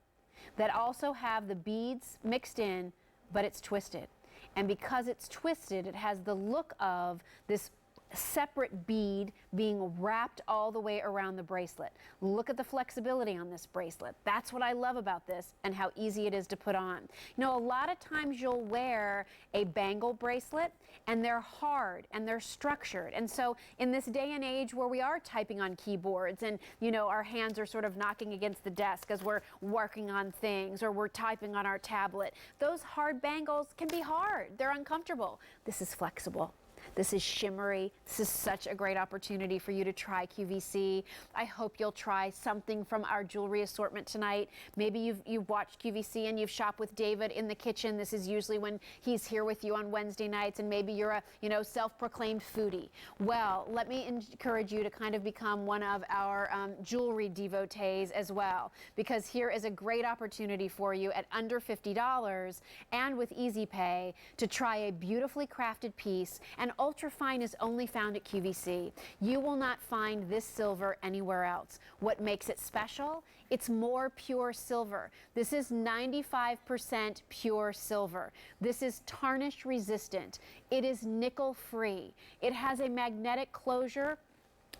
that also have the beads mixed in, but it's twisted. And because it's twisted, it has the look of this separate bead being wrapped all the way around the bracelet. Look at the flexibility on this bracelet. That's what I love about this and how easy it is to put on. You know, a lot of times you'll wear a bangle bracelet and they're hard and they're structured. And so in this day and age where we are typing on keyboards and, you know, our hands are sort of knocking against the desk as we're working on things or we're typing on our tablet, those hard bangles can be hard. They're uncomfortable. This is flexible. This is shimmery. This is such a great opportunity for you to try QVC. I hope you'll try something from our jewelry assortment tonight. Maybe you've watched QVC and you've shopped with David in the kitchen. This is usually when he's here with you on Wednesday nights, and maybe you're a, you know, self-proclaimed foodie. Well, let me encourage you to kind of become one of our jewelry devotees as well, because here is a great opportunity for you at under $50 and with Easy Pay to try a beautifully crafted piece. And ultra fine is only found at QVC. You will not find this silver anywhere else. What makes it special? It's more pure silver. This is 95% pure silver. This is tarnish resistant. It is nickel free. It has a magnetic closure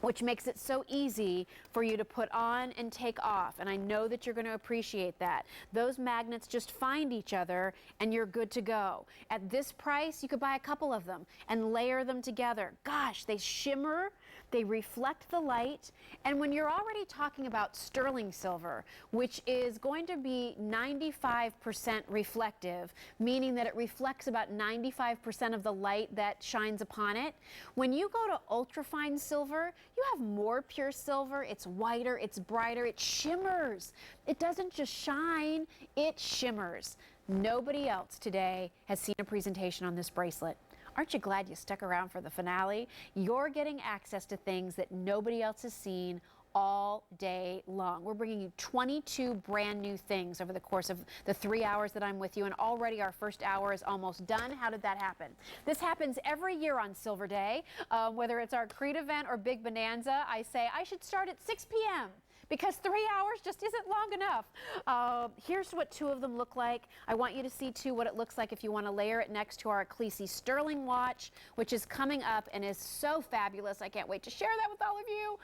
which makes it so easy for you to put on and take off. And I know that you're going to appreciate that. Those magnets just find each other and you're good to go. At this price, you could buy a couple of them and layer them together. Gosh, they shimmer, they reflect the light. And when you're already talking about sterling silver, which is going to be 95% reflective, meaning that it reflects about 95% of the light that shines upon it, when you go to ultrafine silver, you have more pure silver. It's whiter, it's brighter, it shimmers. It doesn't just shine, it shimmers. Nobody else today has seen a presentation on this bracelet. Aren't you glad you stuck around for the finale? You're getting access to things that nobody else has seen all day long. We're bringing you 22 brand new things over the course of the 3 hours that I'm with you, and already our first hour is almost done. How did that happen? This happens every year on Silver Day, whether it's our Creede event or Big Bonanza. I say I should start at 6 p.m. because 3 hours just isn't long enough. Here's what two of them look like. I want you to see too what it looks like if you want to layer it next to our Creede sterling watch, which is coming up and is so fabulous. I can't wait to share that with all of you.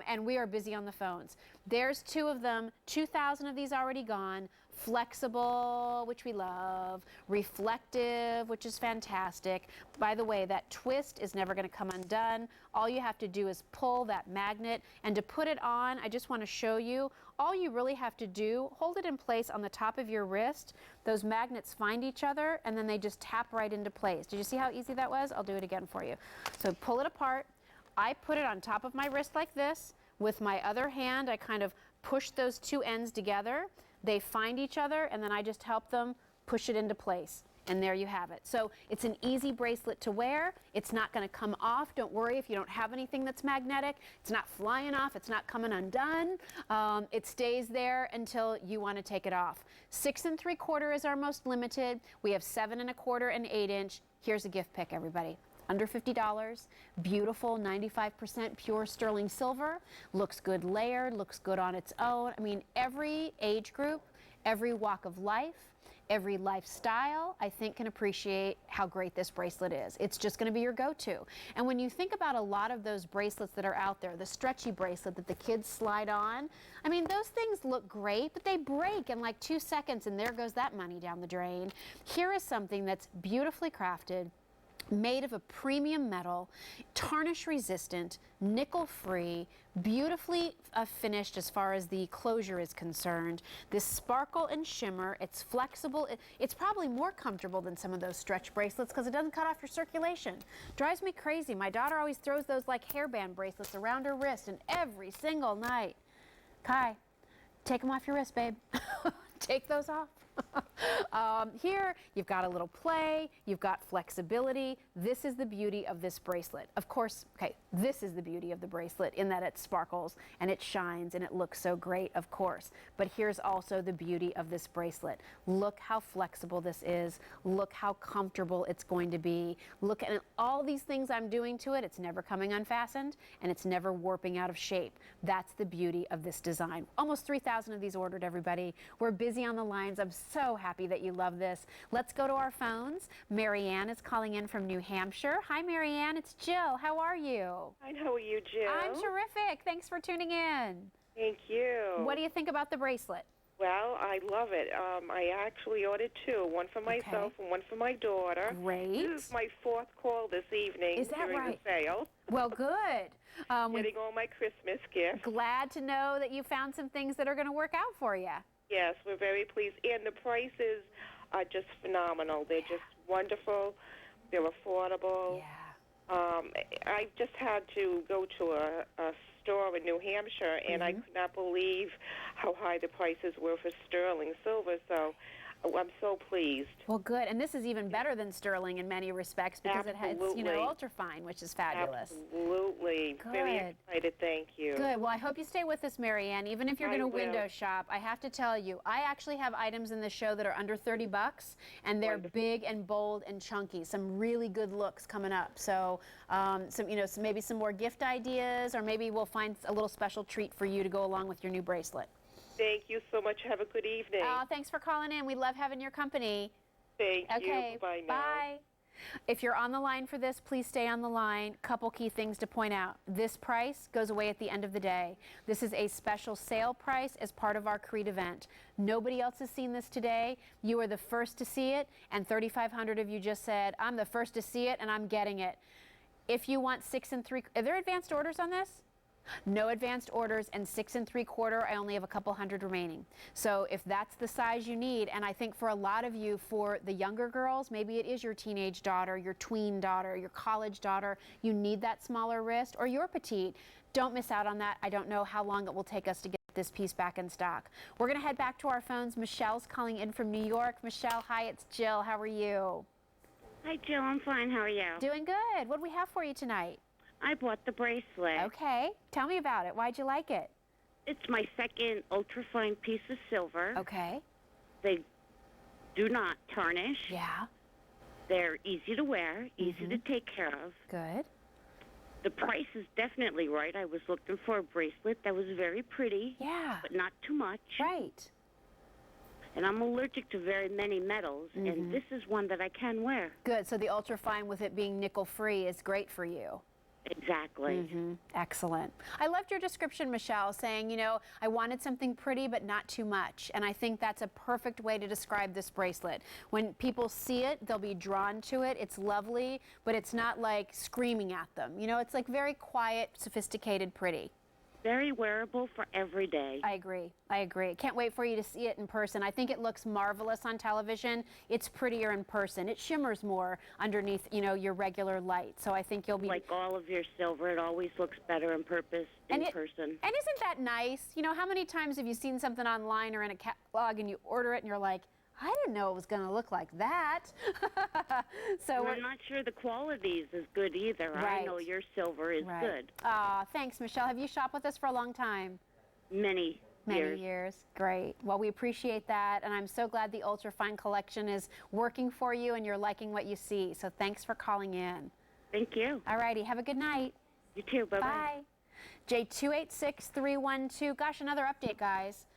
And we are busy on the phones. There's two of them, 2,000 of these already gone. Flexible, which we love, reflective, which is fantastic. By the way, that twist is never going to come undone. All you have to do is pull that magnet, and to put it on, I just want to show you, all you really have to do, hold it in place on the top of your wrist. Those magnets find each other, and then they just tap right into place. Did you see how easy that was? I'll do it again for you. So pull it apart. I put it on top of my wrist like this. With my other hand, I kind of push those two ends together. They find each other, and then I just help them push it into place. And there you have it. So it's an easy bracelet to wear. It's not going to come off. Don't worry if you don't have anything that's magnetic. It's not flying off. It's not coming undone. It stays there until you want to take it off. 6 3/4 is our most limited. We have 7 1/4 and 8-inch. Here's a gift pick, everybody. Under $50, beautiful 95% pure sterling silver, looks good layered, looks good on its own. I mean, every age group, every walk of life, every lifestyle, I think, can appreciate how great this bracelet is. It's just going to be your go-to. And when you think about a lot of those bracelets that are out there, the stretchy bracelet that the kids slide on, I mean, those things look great, but they break in like 2 seconds, and there goes that money down the drain. Here is something that's beautifully crafted, made of a premium metal, tarnish resistant, nickel free, beautifully finished as far as the closure is concerned. This sparkle and shimmer, it's flexible. It's probably more comfortable than some of those stretch bracelets because it doesn't cut off your circulation. Drives me crazy. My daughter always throws those like hairband bracelets around her wrist, and every single night. Kai, take them off your wrist, babe. Take those off. Here, you've got a little play, you've got flexibility. This is the beauty of this bracelet. Of course, okay, this is the beauty of the bracelet in that it sparkles and it shines and it looks so great, of course. But here's also the beauty of this bracelet. Look how flexible this is. Look how comfortable it's going to be. Look at all these things I'm doing to it. It's never coming unfastened and it's never warping out of shape. That's the beauty of this design. Almost 3,000 of these ordered, everybody. We're busy on the lines. I'm so happy that you love this. Let's go to our phones. Marianne is calling in from New Hampshire. Hi, Marianne. It's Jill. How are you? Fine. How are you, Jill? I'm terrific. Thanks for tuning in. Thank you. What do you think about the bracelet? Well, I love it. I actually ordered 2, one for myself and one for my daughter. Great. This is my 4th call this evening Is that during right? the sale. Well, good. Getting all my Christmas gifts. Glad to know that you found some things that are going to work out for you. Yes, we're very pleased. And the prices are just phenomenal. They're just wonderful. They're affordable. Yeah. I just had to go to a store in New Hampshire, and I could not believe how high the prices were for sterling silver. So I'm so pleased. Well, good. And this is even better than sterling in many respects because it's, ultrafine, which is fabulous. Absolutely. Good. Very excited. Thank you. Good. Well, I hope you stay with us, Marianne. Even if you're going to window shop, I have to tell you, I actually have items in the show that are under $30, and they're big and bold and chunky. Some really good looks coming up. So, so maybe some more gift ideas, or maybe we'll find a little special treat for you to go along with your new bracelet. Thank you so much. Have a good evening. Thanks for calling in. We love having your company. Thank you. Okay. Bye now. Bye. If you're on the line for this, please stay on the line. Couple key things to point out. This price goes away at the end of the day. This is a special sale price as part of our Creede event. Nobody else has seen this today. You are the first to see it, and 3,500 of you just said, I'm the first to see it and I'm getting it. If you want 6 3/4, are there advanced orders on this? No advanced orders, and 6 3/4, I only have a couple hundred remaining. So if that's the size you need, and I think for a lot of you, for the younger girls, maybe it is your teenage daughter, your tween daughter, your college daughter, you need that smaller wrist, or you're petite, don't miss out on that. I don't know how long it will take us to get this piece back in stock. We're gonna head back to our phones. Michelle's calling in from New York. Michelle, hi, it's Jill. How are you? Hi, Jill. I'm fine. How are you? Doing good. What do we have for you tonight? I bought the bracelet. Okay, tell me about it. Why'd you like it? It's my second ultrafine piece of silver. Okay. They do not tarnish. Yeah. They're easy to wear, easy to take care of. Good. The price is definitely right. I was looking for a bracelet that was very pretty, Yeah. but not too much. Right. And I'm allergic to very many metals, and this is one that I can wear. Good. So the ultrafine, with it being nickel-free, is great for you. Exactly. Excellent. I loved your description, Michelle, saying, you know, I wanted something pretty but not too much. And I think that's a perfect way to describe this bracelet. When people see it, they'll be drawn to it. It's lovely, but it's not like screaming at them. You know, it's like very quiet, sophisticated, pretty. Very wearable for every day. I agree. I agree. Can't wait for you to see it in person. I think it looks marvelous on television. It's prettier in person. It shimmers more underneath, you know, your regular light. So I think you'll be... Like all of your silver, it always looks better in person. And isn't that nice? You know, how many times have you seen something online or in a catalog and you order it and you're like, I didn't know it was going to look like that. So I'm not sure the quality is as good either. Right. I know your silver is good. Thanks, Michelle. Have you shopped with us for a long time? Many years. Great. Well, we appreciate that, and I'm so glad the Ultrafine collection is working for you and you're liking what you see. So thanks for calling in. Thank you. All righty. Have a good night. You too. Bye-bye. Bye. J286312. Gosh, another update, guys.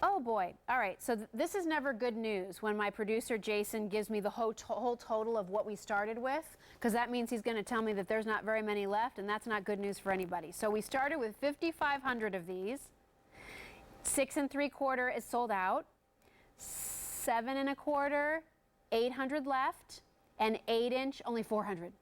Oh boy. All right, so this is never good news when my producer Jason gives me the whole total of what we started with, because that means he's going to tell me that there's not very many left, and that's not good news for anybody. So we started with 5,500 of these. 6 3/4 is sold out. 7 1/4, 800 left, and 8-inch, only 400.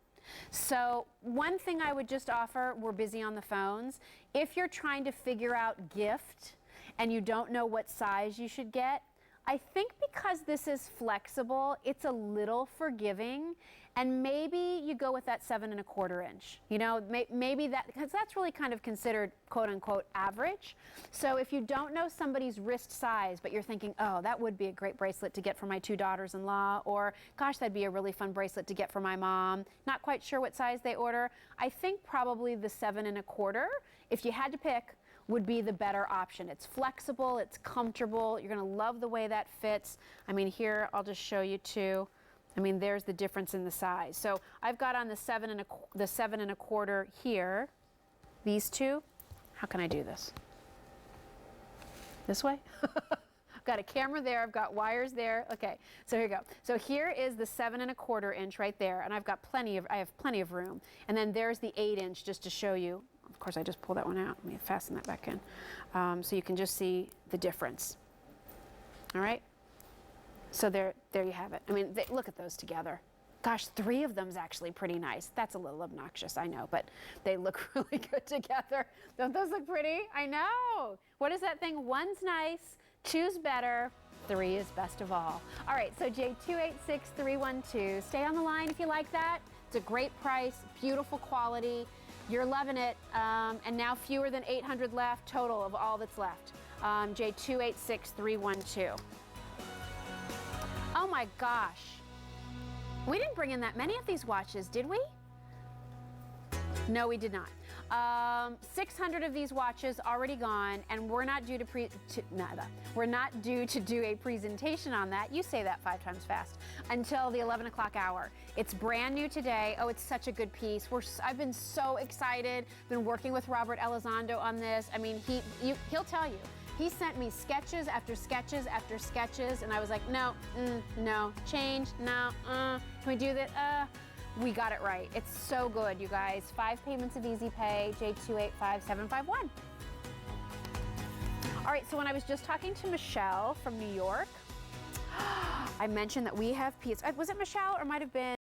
So one thing I would just offer, we're busy on the phones, if you're trying to figure out gift, and you don't know what size you should get, I think because this is flexible, it's a little forgiving, and maybe you go with that 7 1/4 inch. You know, maybe that, because that's really kind of considered quote unquote average. So if you don't know somebody's wrist size, but you're thinking, oh, that would be a great bracelet to get for my 2 daughters-in-law, or gosh, that'd be a really fun bracelet to get for my mom, not quite sure what size they order, I think probably the 7 1/4, if you had to pick, would be the better option. It's flexible, it's comfortable, you're gonna love the way that fits. I mean, here, I'll just show you too. I mean, there's the difference in the size. So I've got on the 7 1/4 here, these two. How can I do this? This way? I've got a camera there, I've got wires there. Okay, so here you go. So here is the 7 1/4 inch right there, and I have plenty of room. And then there's the 8-inch just to show you. Of course, I just pulled that one out. Let me fasten that back in. So you can just see the difference. All right? So there you have it. I mean, look at those together. Gosh, 3 of them is actually pretty nice. That's a little obnoxious, I know, but they look really good together. Don't those look pretty? I know. What is that thing? 1's nice, 2's better, 3 is best of all. All right, so J286312. Stay on the line if you like that. It's a great price, beautiful quality. You're loving it, and now fewer than 800 left total of all that's left. J286312. Oh my gosh. We didn't bring in that many of these watches, did we? No, we did not. 600 of these watches already gone, and we're not due to do a presentation on that. You say that 5 times fast until the 11 o'clock hour. It's brand new today. Oh, it's such a good piece. I've been so excited. Been working with Robert Elizondo on this. I mean, he'll tell you. He sent me sketches after sketches after sketches, and I was like, no, no, change, no, can we do that? We got it right. It's so good, you guys. 5 payments of Easy Pay, J285751. All right, so when I was just talking to Michelle from New York, I mentioned that we have pizza. Was it Michelle or might have been